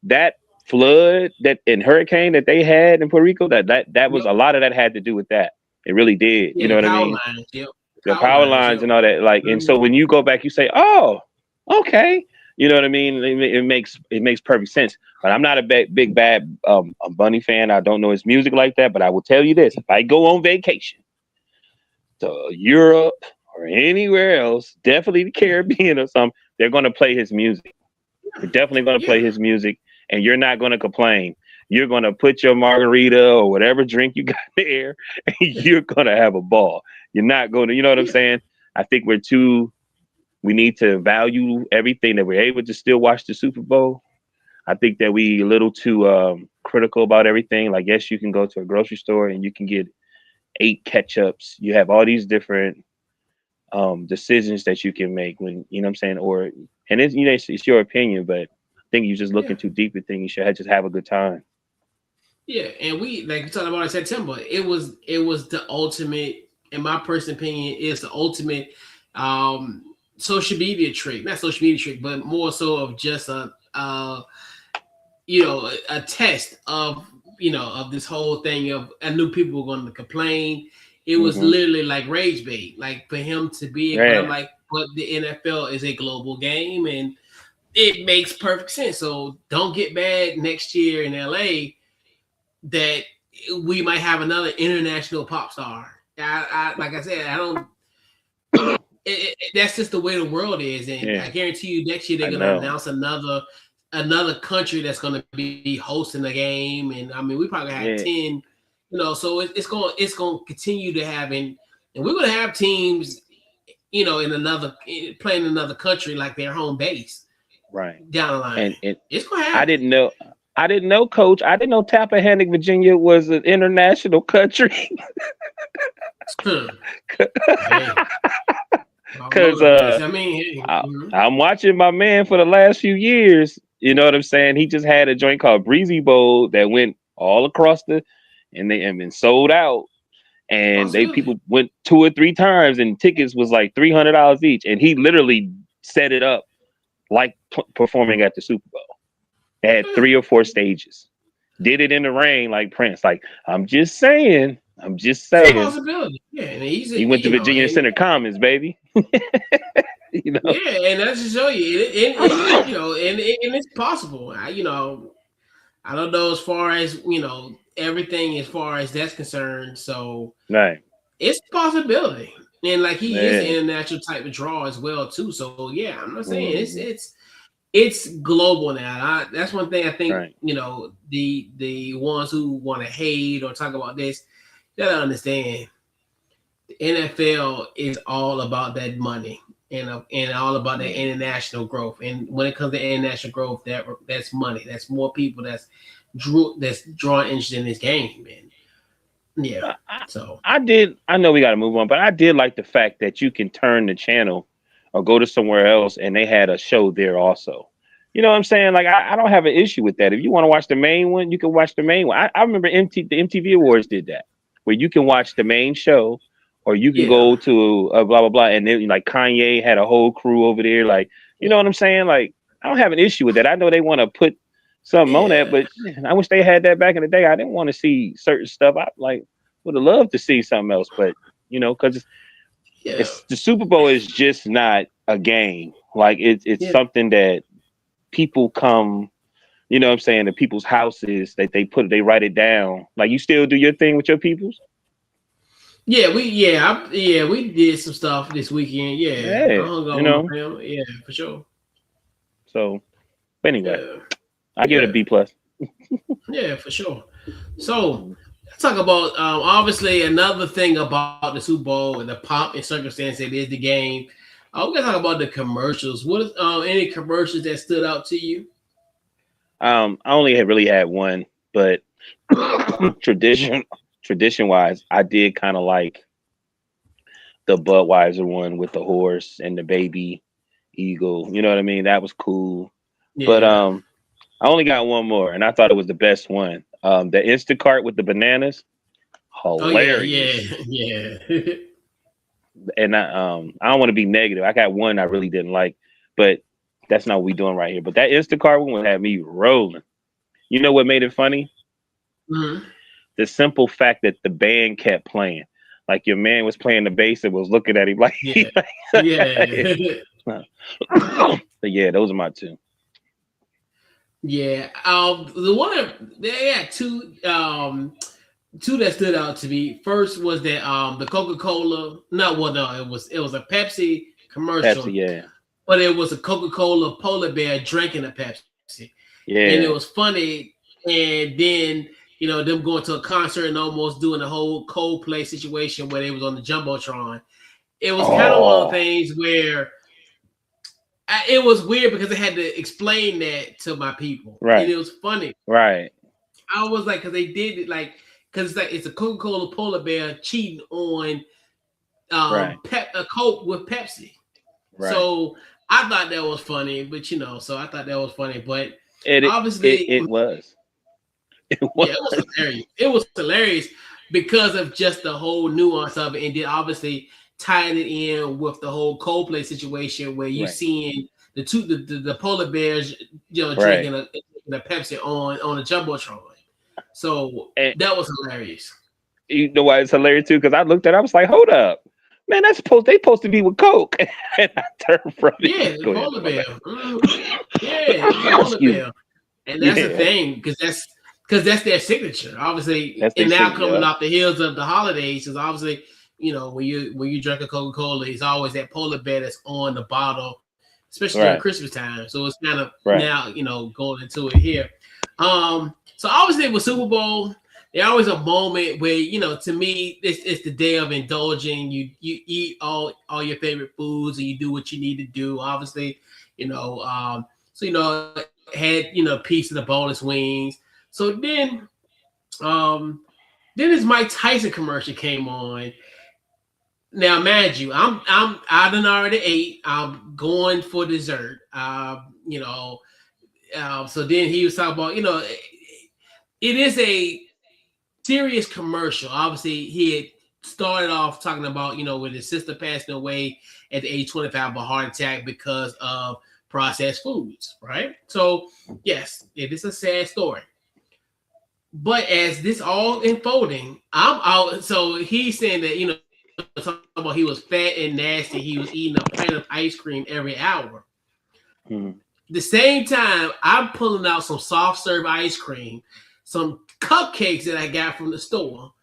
that flood that and hurricane that they had in Puerto Rico, that was Yep. a lot of that had to do with that. It really did. You Yeah. know The what I power mean? lines. Yep. The Power power lines. lines Yep. and all that. Like, and hmm so when you go back, you say, "Oh, okay." You know what I mean? It makes perfect sense. But I'm not a big bad a Bunny fan. I don't know his music like that. But I will tell you this: if I go on vacation to Europe or anywhere else, definitely the Caribbean or something, they're gonna play his music. They're definitely gonna Yeah. play his music, and you're not gonna complain. You're gonna put your margarita or whatever drink you got there, and you're gonna have a ball. You're not gonna, you know what I'm Yeah. saying? I think we need to value everything that we're able to still watch the Super Bowl. I think that we a little too critical about everything. Like, yes, you can go to a grocery store and you can get 8 ketchups. You have all these different decisions that you can make when you know what I'm saying, or and it's your opinion, but I think you're just Yeah. looking too deep and think you should just have a good time. Yeah. And we like we talked about in September. It was the ultimate, in my personal opinion, is the ultimate social media trick. Not social media trick, but more so of just a test of of this whole thing of I knew people were going to complain. It was Hmm. literally like rage bait, like for him to be. But I'm Yeah, like, but the NFL is a global game, and it makes perfect sense. So don't get mad next year in LA that we might have another international pop star. Like I said, I don't. That's just the way the world is, and I yeah, guarantee you, next year they're I gonna know. announce another country that's gonna be hosting the game, and I mean we probably have Yeah, 10, so it's going to continue to have, and we're gonna have teams, in another playing in another country like their home base right. down the line. And It's gonna I happen. didn't know. I didn't know, Coach. I didn't know Tappahannock, Virginia was an international country. Hey, all over Cause the place. I mean, hey, I'm watching my man for the last few years. You know what I'm saying? He just had a joint called Breezy Bowl that went all across and they have been sold out. And they possibility. people went 2 or 3 times, and tickets was like $300 each. And he literally set it up like performing at the Super Bowl. They had Yeah, 3 or 4 stages. Did it in the rain like Prince. Like I'm just saying. I'm just it's a saying. possibility. Yeah, and He went to Virginia and Center Commons, baby. you know. yeah, and that's to show you, and it's possible. I don't know as far as everything as far as that's concerned. So Right. it's a possibility, and like he is an Yeah. international type of draw as well too. So yeah, I'm not saying it's Mhm. it's it's global now. That's one thing I think Right. the ones who want to hate or talk about this, you gotta understand the NFL is all about that money and all about the Mhm. international growth. And when it comes to international growth, that's money. That's more people that's drawing interest in this game. And yeah, I, I so I did. I know we got to move on, but I did like the fact that you can turn the channel or go to somewhere else and they had a show there also. You know what I'm saying? Like I don't have an issue with that. If you want to watch the main one, you can watch the main one. I remember the MTV Awards did that, where you can watch the main show, or you can yeah, go to blah blah blah, and then like Kanye had a whole crew over there. Like you yeah, know what I'm saying? Like I don't have an issue with that. I know they want to put something on that, yeah. but man, I wish they had that back in the day. I didn't want to see certain stuff. I like would have loved to see something else, but because Yeah. it's the Super Bowl is just not a game. Like it's Yeah. something that people come, you know what I'm saying, to people's houses that they write it down. Like you still do your thing with your peoples? Yeah, we did some stuff this weekend. Yeah, I Yeah, hung out with my family. Yeah, for sure. So anyway, Yeah, I give it a yeah, B plus. yeah, for sure. So let's talk about obviously another thing about the Super Bowl and the pomp and circumstance that is the game. We're gonna talk about the commercials. What is any commercials that stood out to you? I only had really had one, but tradition wise, I did kind of like the Budweiser one with the horse and the baby eagle. You know what I mean? That was cool. But Yeah. I only got one more, and I thought it was the best one. The Instacart with the bananas, Oh yeah, yeah, hilarious. yeah. And I don't want to be negative. I got one I really didn't like, but that's not what we doing right here. But that Instacart one had me rolling. You know what made it funny? Mhm. The simple fact that the band kept playing. Like your man was playing the bass and was looking at him like, Yeah, yeah. but yeah, those are my two. Yeah, the one that they had two that stood out to me. First was that the Coca-Cola. No, well, no, it was a Pepsi Pepsi, commercial, yeah, but it was a Coca-Cola polar bear drinking a Pepsi, and it yeah. was funny. And then them going to a concert and almost doing the whole Coldplay situation where they was on the jumbotron. It was kind of one of the Oh, things where it was weird because I had to explain that to my people, and right, it was funny. right, I was like, because they did it like, because it's a Coca Cola polar bear cheating on right, a Coke with Pepsi. right. So I thought that was funny, but so I thought that was funny, but It it it, obviously, it was. It yeah, was. it was hilarious. It was hilarious because of just the whole nuance of it, and then obviously tying it in with the whole Coldplay situation where you Right, seeing the polar bears, right. drinking a Pepsi on a jumbotron. So And that was hilarious. you know why it's hilarious too? Because I looked at it, I was like, hold up. Man, they supposed to be with Coke. And I turned from Yeah, it. the Go ahead, polar my bear. bad. Yeah, it was a polar Excuse me. bear, and that's the Yeah, thing because that's their signature, obviously, that's they and now signature. coming Yeah. off the heels of the holidays, is obviously when you drink a Coca Cola, it's always that polar bear that's on the bottle, especially during Right, Christmas time. So it's kind of right, now going into it here. So obviously with Super Bowl, there's always a moment where to me it's the day of indulging. You eat all your favorite foods and you do what you need to do. Obviously, so had a piece of the boneless wings. So then this Mike Tyson commercial came on. Now, mind you, I done already ate. I'm going for dessert. So then he was talking about it is a serious commercial. Obviously, he had started off talking about with his sister passing away at the age 25 of a heart attack because of processed foods, right? So yes, it is a sad story. But as this all unfolding, I'm out. So he's saying that talking about he was fat and nasty. He was eating a pint of ice cream every hour. mhm. The same time, I'm pulling out some soft serve ice cream, some cupcakes that I got from the store,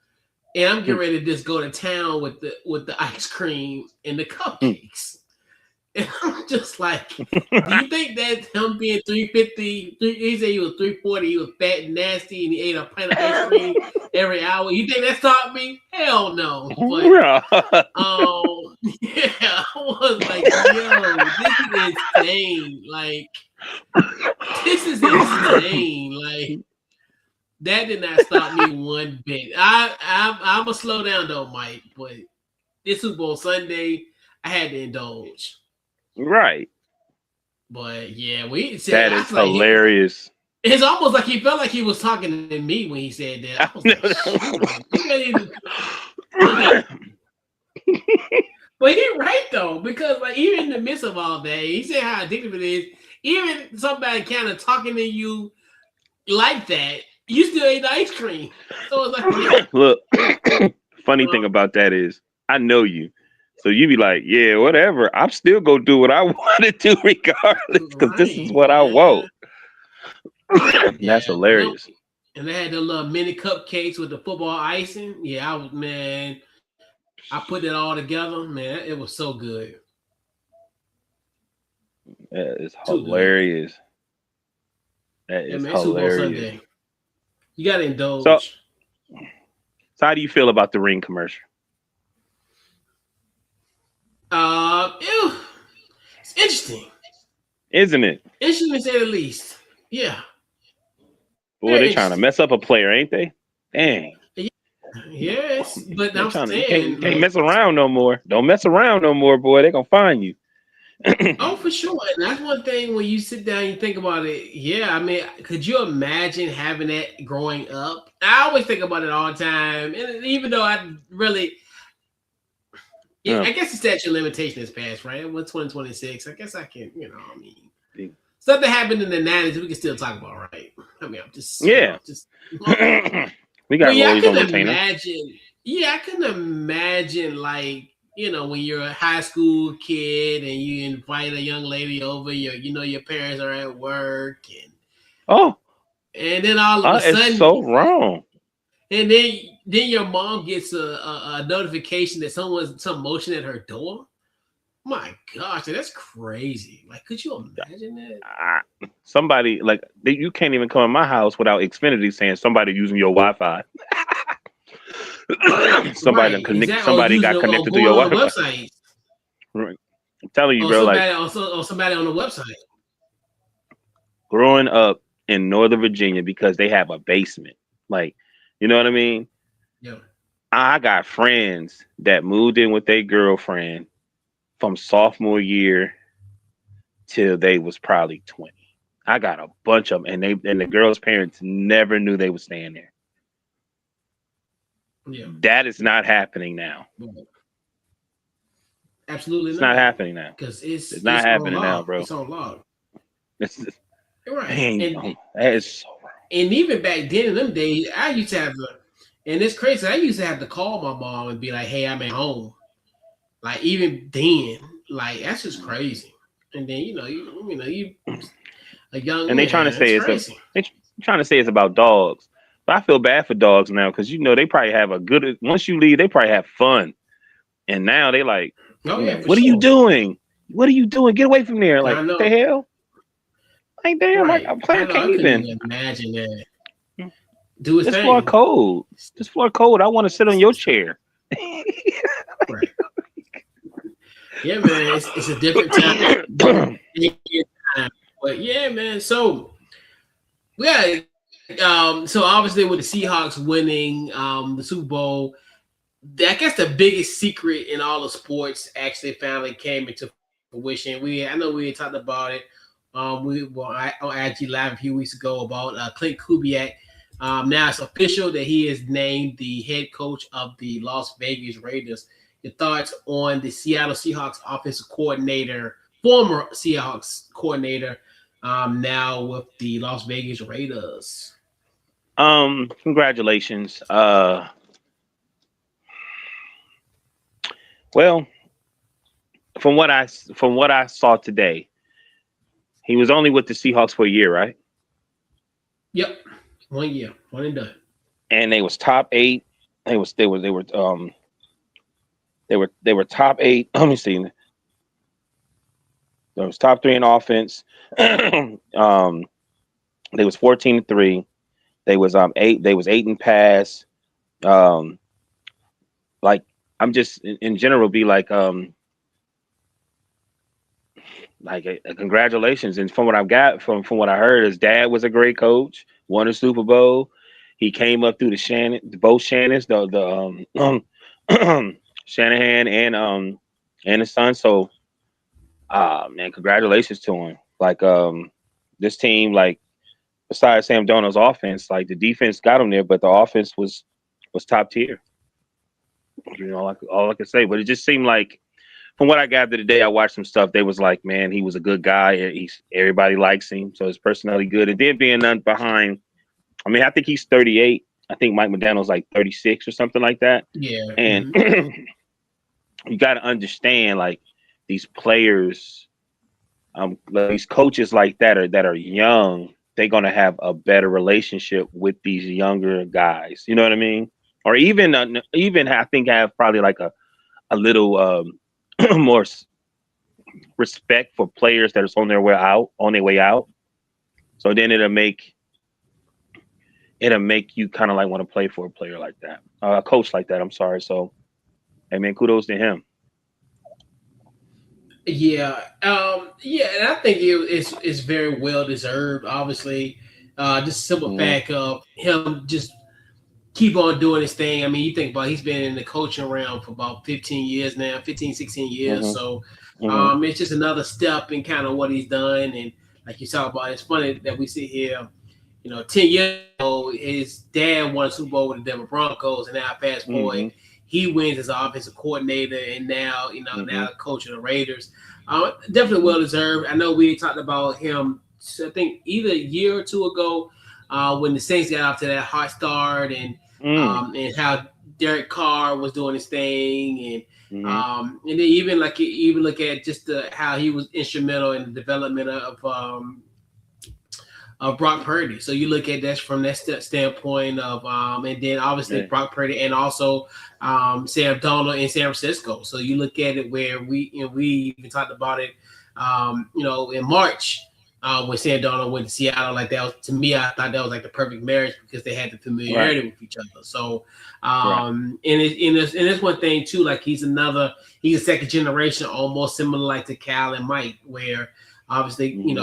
and I'm getting ready to just go to town with the ice cream and the cupcakes. And I'm just like, do you think that him being 350, he said he was 340, he was fat and nasty, and he ate a pint of ice cream every hour? You think that stopped me? Hell no. But yeah, I was like, yo, this is insane. Like, this is insane. Like, that did not stop me one bit. I'm a slow down though, Mike. But this Super Bowl Sunday, I had to indulge. Right. But yeah, we said That I is was like, hilarious. it's almost like he felt like he was talking to me when he said that. I was like, shoot, like, but he right though, because like even in the midst of all that, he said how addictive it is. Even somebody kind of talking to you like that, You still ate the ice cream. So it's like, Look, funny thing about that is I know you. So you be like, yeah, whatever. I'm still gonna do what I want to do regardless, because this is right, what I yeah. want. That's Yeah. hilarious. And they had the little mini cupcakes with the football icing. Yeah, I put it all together. Man, it was so good. That is Too good. hilarious. That Yeah, is man, Super Bowl hilarious. Sunday. You gotta So, indulge. so how do you feel about the ring commercial? Ew, it's interesting. Isn't it? Interesting to say the least. Yeah, Boy, very they trying to interesting. mess up a player, ain't they? Dang. Yeah, yes, but They I'm trying to you saying can't like, mess around no more. Don't mess around no more, boy. They gonna find you. oh, for sure. And that's one thing when you sit down and you think about it. Yeah, I mean, could you imagine having that growing up? I always think about it all the time. And even though Yeah. I guess the statute of limitation is passed, right? What's 2026? I guess I can, I mean, stuff that happened in the 90s, we can still talk about, right? I mean, I'm just, Yeah. just. We But got yeah, I rollies on can retainer. imagine. Yeah, I can imagine, like, when you're a high school kid and you invite a young lady over, your parents are at work, Oh, and then all of a it's sudden, so wrong. and then your mom gets a notification that some motion at her door. My gosh, that's crazy. Like, could you imagine that? Somebody like you can't even come in my house without Xfinity saying somebody using your Wi-Fi. Right, exactly. Or Somebody using got or connected to going your on the Wi-Fi. website, Right. I'm telling you, or bro. Like somebody on the website. growing up in Northern Virginia because they have a basement. Like, you know what I mean? Yeah. I got friends that moved in with their girlfriend from sophomore year till they was probably 20. I got a bunch of them, and the girls' parents never knew they was staying there. Yeah. That is not happening now. Absolutely It's not not. happening now. Because It's not it's on happening now, log. bro. It's on log. It's Right. man, that is so wrong. And even back then in them days, I used to have and it's crazy. I used to have to call my mom and be like, "Hey, I'm at home." Like even then, like that's just crazy. And then you a young And they trying to man. It's say crazy. they trying to say it's about dogs, but I feel bad for dogs now because they probably have a good. Once you leave, they probably have fun, and now they like, Oh yeah, for what are you sure. doing? What are you doing? Get away from there! I Like what the know. hell? Like damn, like Right. I'm I playing know. I couldn't caving. even imagine that. Do his This floor thing. cold. This floor cold. I want to sit on your chair. Right. Yeah, man. It's a different time. Different time. But yeah, man. So yeah. So obviously with the Seahawks winning the Super Bowl, I guess the biggest secret in all of sports actually finally came into fruition. I know we had talked about it. On IG Live a few weeks ago about Klint Kubiak. Now it's official that he is named the head coach of the Las Vegas Raiders. Your thoughts on the Seattle Seahawks offensive coordinator, former Seahawks coordinator, now with the Las Vegas Raiders? Congratulations. Well, from what I saw today, he was only with the Seahawks for a year, right? Yep, 1 year, one and done. And they was top 8. They were top 8. Let me see. There was top 3 in offense. They was 14-3. They was 8. They was 8 in pass. Um, like I'm just in general be like a congratulations. And from what I've got from what I heard, his dad was a great coach, won a Super Bowl. He came up through both Shannons, Shanahan and his son. So man, congratulations to him. Like this team, like besides Sam Darnold's offense, like the defense got him there, but the offense was top tier. Like all I could say. But it just seemed like from what I gathered today, I watched some stuff. They was like, man, he was a good guy. Everybody likes him, so his personality good. And then being behind I mean, I think he's 38. I think Mike McDaniel's like 36 or something like that. Yeah. And you got to understand, like, these players, like these coaches like that are young. They're gonna have a better relationship with these younger guys. You know what I mean? Or even I think have probably like a little more respect for players that is on their way out. So then it'll make you kind of like want to play for a player like that, a coach like that. I'm sorry. So, hey man, kudos to him. Yeah, and I think it's very well deserved. Obviously, just simple Hmm. fact of him just keep on doing his thing. I mean, you think about he's been in the coaching realm for about 15 years now, 15, 16 years. Hmm. So Hmm. it's just another step in kind of what he's done. And like you talk about, it's funny that we sit here, 10 years ago, his dad won a Super Bowl with the Denver Broncos, and now fast forward, Hmm. he wins as an offensive coordinator, and now, Hmm. now the coach of the Raiders. Definitely well deserved. I know we talked about him, I think either a year or two ago, when the Saints got off to that hot start, and how Derek Carr was doing his thing, and then even look at just how he was instrumental in the development of Brock Purdy. So you look at that from that standpoint of, and then obviously Yeah. Brock Purdy and also Sam Darnold in San Francisco. So you look at it where we even talked about it, in March. When Sam Darnold went to Seattle, like that was, to me, I thought that was like the perfect marriage because they had the Right. familiarity with each other. So, Right. and it's one thing too. Like he's a second generation, almost similar like to Cal and Mike, where obviously Hmm.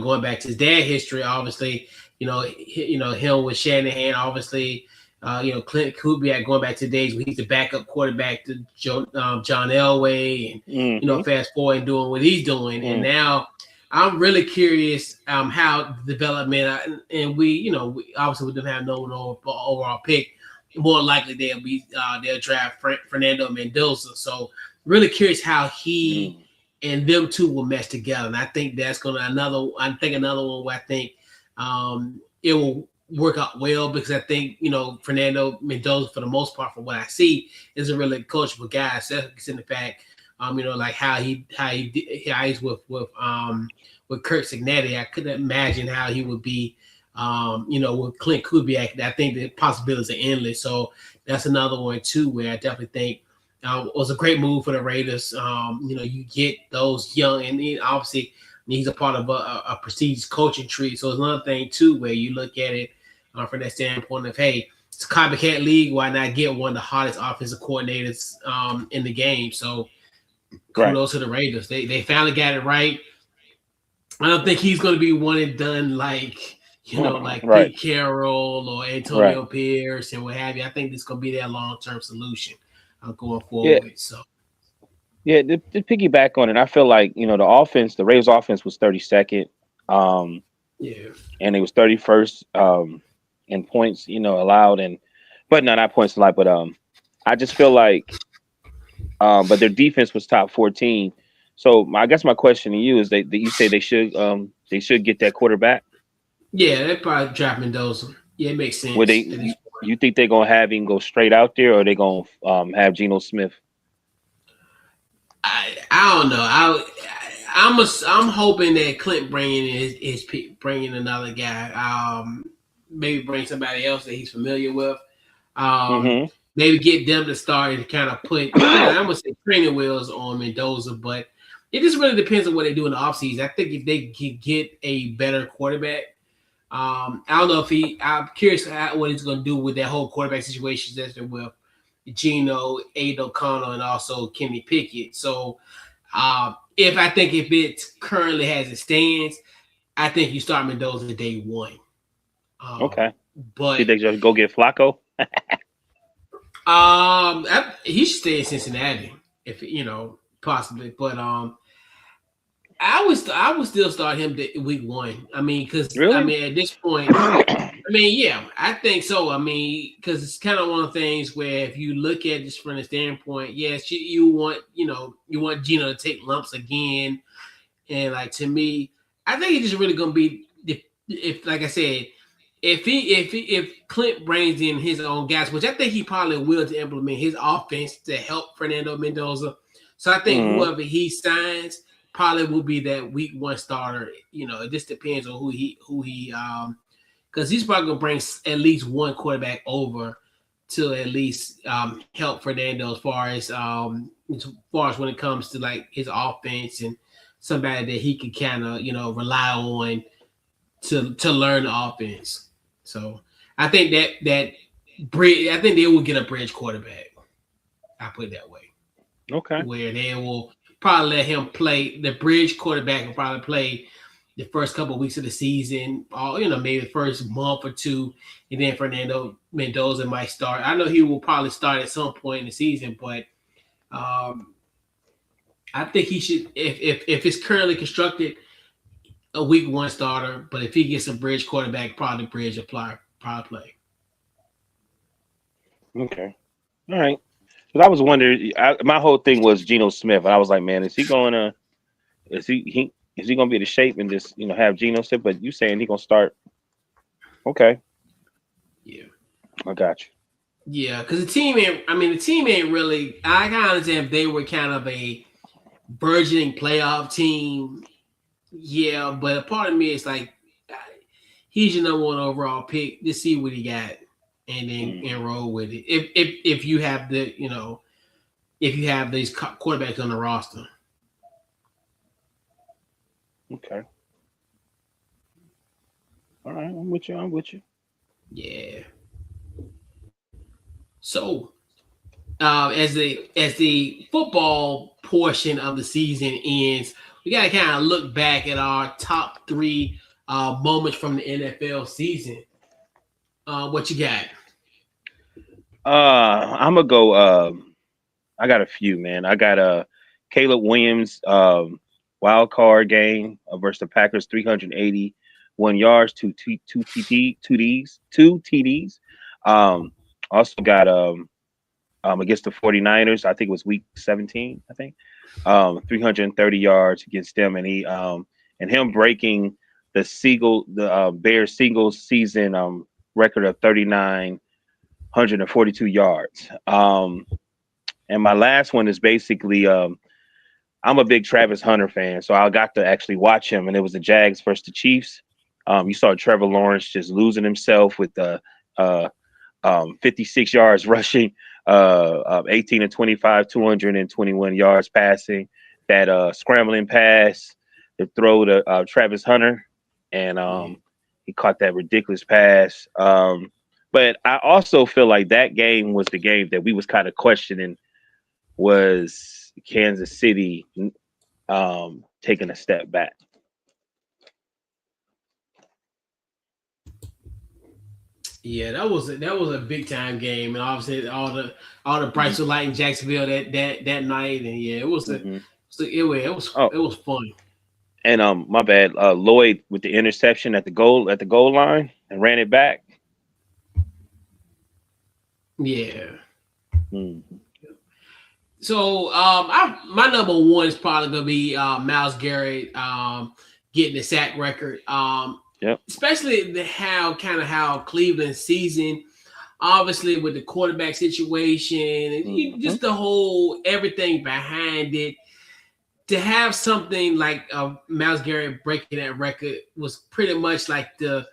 going back to his dad history, obviously, him with Shanahan, obviously, Klint Kubiak going back to the days when he's the backup quarterback to John Elway, and Hmm. fast forward and doing what he's doing, and now I'm really curious how the development, and we obviously we didn't have no overall pick. More likely they'll draft Fernando Mendoza. So really curious how he Mm. and them two will mesh together. And I think that's gonna another one where I think it will work out well because I think Fernando Mendoza for the most part, from what I see, is a really coachable guy. So it's in the fact, like how he's with Kurt Signetti. I couldn't imagine how he would be. With Klint Kubiak, I think the possibilities are endless. So that's another one too, where I definitely think was a great move for the Raiders. You get those young, and obviously he's a part of a prestigious coaching tree. So it's another thing too, where you look at it from that standpoint of, hey, it's a copycat league. Why not get one of the hottest offensive coordinators in the game? So Right. kudos to the Raiders. They finally got it right. I don't think he's going to be one and done like Right. Pete Carroll or Right. Antonio Pierce and what have you. I think this is going to be their long term solution going Yeah. forward. So Yeah. To piggyback on it, I feel like the Rays offense was 32nd, um, yeah, and it was 31st in points, allowed, and but no, not points allowed, but I just feel like but their defense was top 14. So I guess my question to you is that you say they should get that quarterback. yeah, they probably draft Mendoza. Yeah, it makes Would they sense at this point. you think they're gonna have him go straight out there, or they gonna have Geno Smith? I don't know. I'm hoping that Clint bringing another guy. Maybe bring somebody else that he's familiar with. Um, Hmm. Maybe get them to start and kind of put, I'm gonna say training wheels on Mendoza, but it just really depends on what they do in the offseason. I think if they can get a better quarterback, I don't know if I'm curious what he's going to do with that whole quarterback situation that's with Gino, Aiden O'Connell, and also Kenny Pickett. So, if it currently has it stands, I think you start Mendoza day one. Um, Okay. but Did they just go get Flacco? he should stay in Cincinnati if possibly. But I would still start him week one. I mean, because Really? at this point, I mean, yeah, I think so. I mean, because it's kind of one of the things where if you look at this from the standpoint, yes, you want Gino to take lumps again, and like to me, I think it's just really gonna be if like I said, if Klint brings in his own guys, which I think he probably will to implement his offense to help Fernando Mendoza. So I think whoever he signs probably will be that week one starter. It just depends on who he because he's probably gonna bring at least one quarterback over to at least help Fernando as far as when it comes to like his offense and somebody that he can kind of rely on to learn the offense. So I think that bridge. I think they will get a bridge quarterback. I put it that way. Okay. Where they will probably let him play the bridge quarterback will probably play the first couple of weeks of the season, or maybe the first month or two, and then Fernando Mendoza might start. I know he will probably start at some point in the season, but I think he should if it's currently constructed a week one starter, but if he gets a bridge quarterback, probably bridge apply probably play. Okay. All right. Because I was wondering, my whole thing was Geno Smith, and I was like, man, is he gonna be able to shape and just have Geno Smith? But you saying he gonna start? Okay. Yeah. I got you. Yeah, because the team ain't really. I kind of understand if they were kind of a burgeoning playoff team. Yeah, but a part of me is like, he's your number one overall pick. Just see what he got, and then roll with it. If you have if you have these quarterbacks on the roster. Okay. All right, I'm with you. Yeah. So, as the football portion of the season ends, we got to kind of look back at our top three moments from the NFL season. What you got? I'm gonna go. I got a few, man. I got Caleb Williams wild card game versus the Packers, 381 yards, two TDs. Also got against the 49ers. I think it was week 17. I think 330 yards against them, and him breaking the Bears single season record of 3,942 yards. And my last one is basically I'm a big Travis Hunter fan, so I got to actually watch him, and it was the Jags versus the Chiefs. You saw Trevor Lawrence just losing himself with the 56 yards rushing, 18 to 25, 221 yards passing. That scrambling pass, the throw to Travis Hunter, and he caught that ridiculous pass. But I also feel like that game was the game that we was kind of questioning, was Kansas City taking a step back. Yeah, that was a big time game, and obviously all the brights were light in Jacksonville that night, and yeah, it was it was fun. And my bad, Lloyd with the interception at the goal line and ran it back. Yeah. Mm-hmm. So my number one is probably gonna be Myles Garrett getting the sack record. Yep. Especially how Cleveland's season, obviously with the quarterback situation and just the whole everything behind it. To have something like Myles Garrett breaking that record was pretty much like the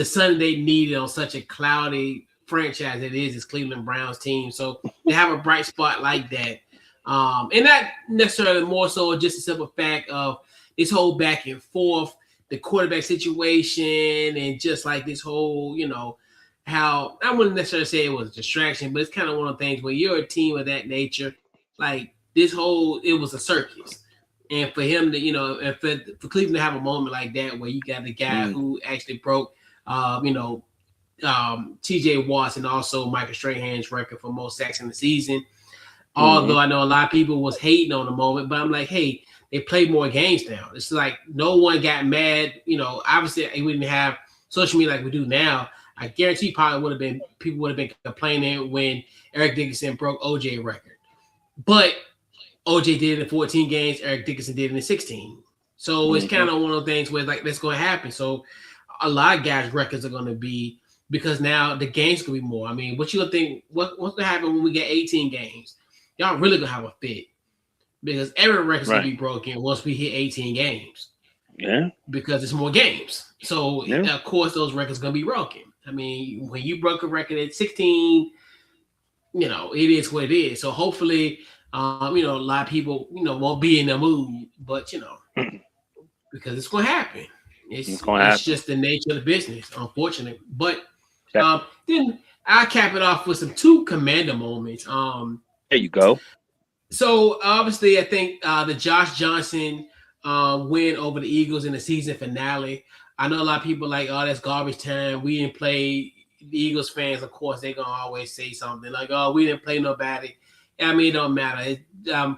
sun they needed on such a cloudy franchise it is Cleveland Browns team. So to have a bright spot like that, and not necessarily more so just a simple fact of this whole back and forth, the quarterback situation, and just like this whole, how I wouldn't necessarily say it was a distraction, but it's kind of one of the things where you're a team of that nature, like it was a circus. And for him to, and for Cleveland to have a moment like that where you got the guy who actually broke, T.J. Watts and also Michael Strahan's record for most sacks in the season. Although I know a lot of people was hating on the moment, but I'm like, hey, they played more games now. It's like no one got mad. Obviously we didn't have social media like we do now. I guarantee people would have been complaining when Eric Dickerson broke OJ record. But OJ did it in 14 games. Eric Dickerson did it in 16. So it's kind of one of those things where like that's going to happen. So a lot of guys' records are going to be because now the games could be more. I mean, what you gonna think? What's gonna happen when we get 18 games? Y'all really gonna have a fit because every record's gonna be broken once we hit 18 games. Yeah, because it's more games. So yeah. of course those records gonna be broken. I mean, when you broke a record at 16, it is what it is. So hopefully, a lot of people, won't be in the mood, but because it's gonna happen. It's just the nature of the business, unfortunately. But then I cap it off with some two commander moments. There you go. So obviously, I think the Josh Johnson win over the Eagles in the season finale. I know a lot of people like, oh, that's garbage time. We didn't play. The Eagles fans, of course, they're gonna always say something like, "Oh, we didn't play nobody." I mean, it don't matter.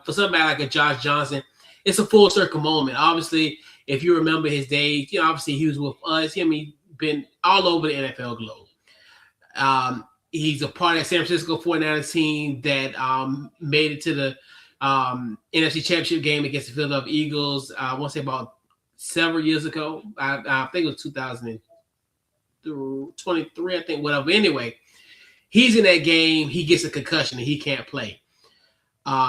For somebody like a Josh Johnson, it's a full circle moment. Obviously, if you remember his days, obviously he was with us. He's been all over the NFL globe. He's a part of that San Francisco 49ers team that made it to the NFC Championship game against the Philadelphia Eagles. I want to say about several years ago. I think it was 2023, I think, whatever. Anyway, he's in that game. He gets a concussion and he can't play.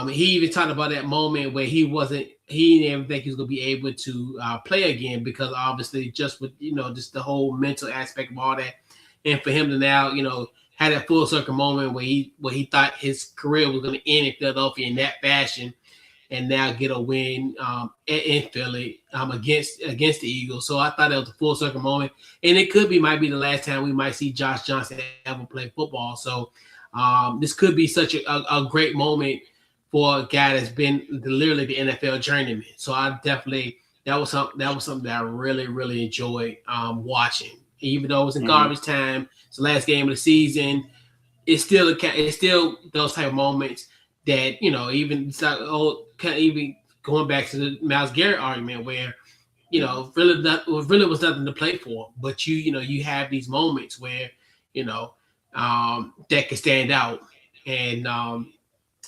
He even talked about that moment where he didn't even think he was going to be able to play again because obviously just with, just the whole mental aspect of all that. And for him to now, had that full circle moment where he thought his career was going to end in Philadelphia in that fashion and now get a win in Philly against the Eagles. So I thought that was a full circle moment. And it might be the last time we might see Josh Johnson ever play football. So this could be such a great moment for a guy that's been literally the NFL journeyman. So I definitely that was something that I really, really enjoyed watching. Even though it was in garbage time, it's the last game of the season. It's still those type of moments that even going back to the Myles Garrett argument where really was nothing to play for, but you have these moments where that can stand out. And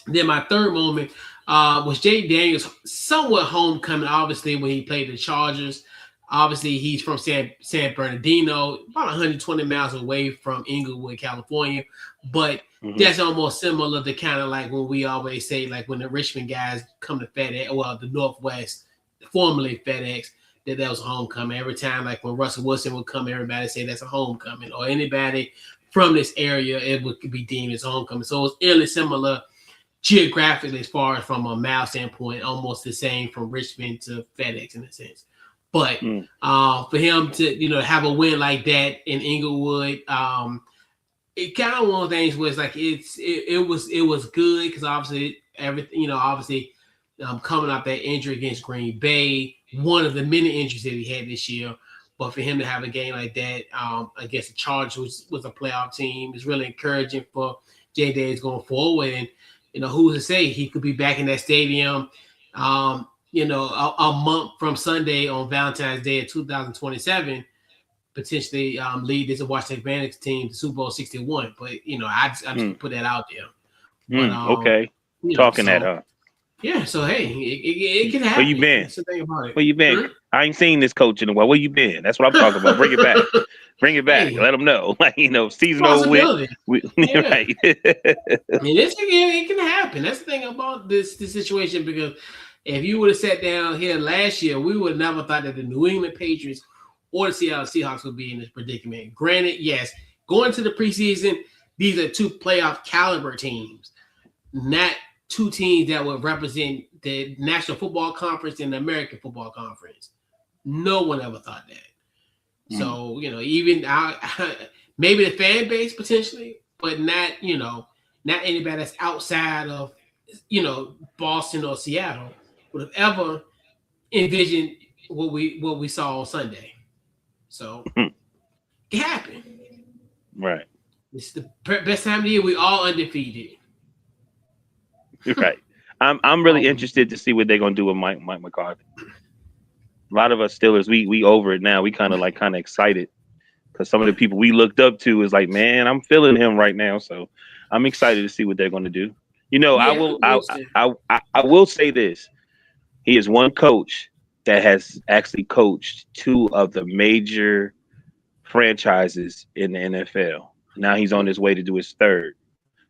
then my third moment was Jay Daniels somewhat homecoming, obviously when he played the Chargers. Obviously, he's from San Bernardino, about 120 miles away from Inglewood, California. But that's almost similar to kind of like when we always say, like when the Richmond guys come to FedEx, well, the Northwest, formerly FedEx, that was a homecoming. Every time, like when Russell Wilson would come, everybody say that's a homecoming. Or anybody from this area, it would be deemed as homecoming. So it's really similar geographically as far as from a mile standpoint, almost the same from Richmond to FedEx in a sense. But for him to have a win like that in Inglewood, it kind of one of the things was like it was good because obviously everything coming off that injury against Green Bay, one of the many injuries that he had this year. But for him to have a game like that against the Chargers, which was a playoff team, is really encouraging for Jay Daniels going forward. And who's to say he could be back in that stadium. A month from Sunday on Valentine's Day of 2027, potentially lead this Washington Commanders team to Super Bowl 61. But I just put that out there. But, okay, talking that up. Yeah, so hey, it can happen. Where you been? That's the thing about it. Where you been? I ain't seen this coach in a while. Where you been? That's what I'm talking about. Bring it back. Bring it back. Hey. Let them know. Like season over with. Yeah. Right. I mean, it can happen. That's the thing about this situation because. If you would have sat down here last year, we would have never thought that the New England Patriots or the Seattle Seahawks would be in this predicament. Granted, yes, going to the preseason, these are two playoff caliber teams, not two teams that would represent the National Football Conference and the American Football Conference. No one ever thought that. So, even maybe the fan base potentially, but not anybody that's outside of, Boston or Seattle would have ever envisioned what we saw on Sunday. So it happened. Right. It's the best time of the year. We all undefeated. Right. I'm really interested to see what they're gonna do with Mike McCarthy. A lot of us Steelers, we over it now. We kind of excited because some of the people we looked up to is like, man, I'm feeling him right now. So I'm excited to see what they're gonna do. I will say this. He is one coach that has actually coached two of the major franchises in the NFL. Now he's on his way to do his third.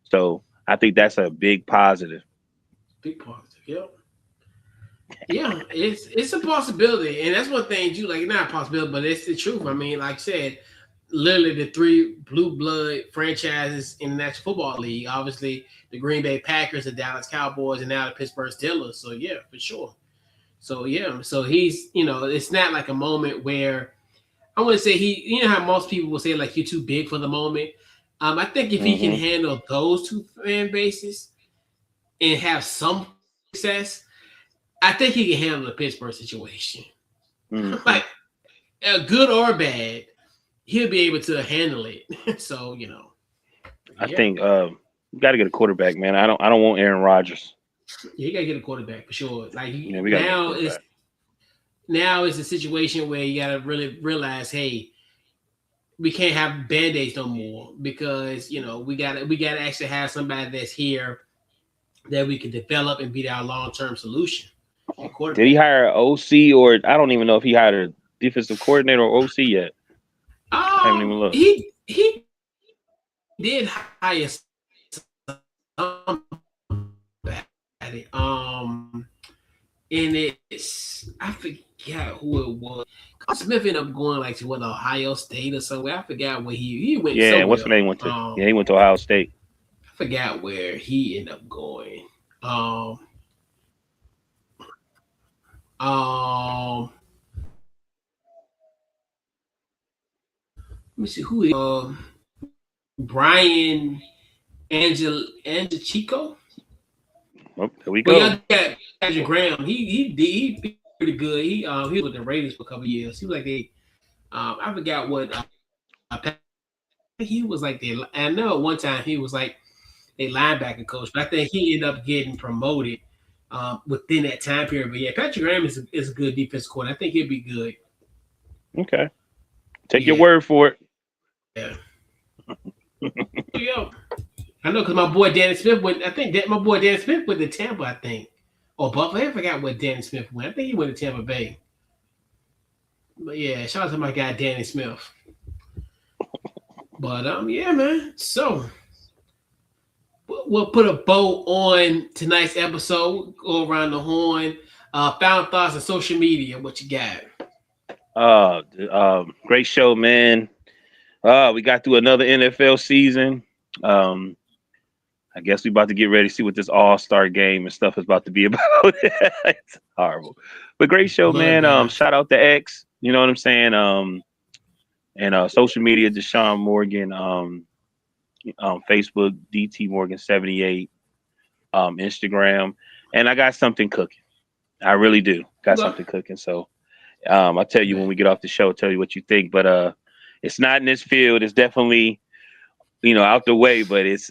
So I think that's a big positive. Big positive. Yep. Yeah, it's a possibility, and that's one thing you like. Not a possibility, but it's the truth. I mean, like I said, literally the three blue blood franchises in the National Football League. Obviously, the Green Bay Packers, the Dallas Cowboys, and now the Pittsburgh Steelers. So yeah, for sure. So yeah, so he's it's not like a moment where I want to say how most people will say like you're too big for the moment. I think if he can Mm-hmm. handle those two fan bases and have some success, I think he can handle the Pittsburgh situation. Mm-hmm. Like good or bad, he'll be able to handle it. So I yeah, think we got to get a quarterback, man. I don't want Aaron Rodgers. you gotta get a quarterback for sure. Like Yeah, we got to get a quarterback. now it's a situation where you gotta really realize, hey, we can't have band-aids no more because we gotta actually have somebody that's here that we can develop and be our long-term solution at Did he quarterback. hire an OC or I don't even know if he hired a defensive coordinator or OC yet. I haven't even looked. He did hire somebody. And it's I forgot who it was. Carl Smith ended up going like to what Ohio State or somewhere. I forgot where he went Yeah, what's somewhere. the name went to? Yeah, he went to Ohio State. I forgot where he ended up going. Um, let me see who Brian Angelchico. Oh, there we Well, go. y'all got Patrick Graham. He pretty good. He was with the Raiders for a couple of years. He was like I forgot what he was like. I know at one time he was like a linebacker coach, but I think he ended up getting promoted within that time period. But yeah, Patrick Graham is a good defense coordinator. I think he'll be good. Okay. Take your Yeah. word for it. Yeah. Yo, I know because my boy Danny Smith went. I think that my boy Danny Smith went to Tampa. I think or Buffalo. I forgot what Danny Smith went. I think he went to Tampa Bay. But yeah, shout out to my guy Danny Smith. But yeah, man. So we'll put a bow on tonight's episode. Go around the horn. Final thoughts on social media. What you got? Great show, man. We got through another NFL season. I guess we about to get ready to see what this All-Star game and stuff is about to be about. It's horrible, but great show, man. Bloodbath. Shout out to X. You know what I'm saying? And social media, Deshaun Morgan. Facebook, DT Morgan 78. Instagram, and I got something cooking. I really do got Okay. something cooking. So I'll tell you when we get off the show. Tell you what you think, but it's not in this field. It's definitely out the way, but it's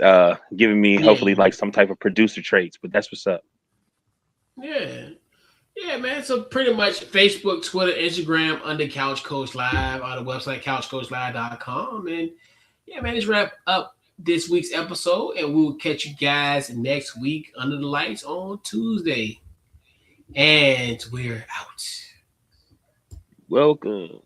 giving me hopefully Yeah. like some type of producer traits. But that's what's up. Yeah. Yeah, man. So pretty much Facebook, Twitter, Instagram under Couch Coach Live, on the website couchcoachlive.com. And yeah, man, let's wrap up this week's episode, and we'll catch you guys next week under the lights on Tuesday. And we're out. Welcome.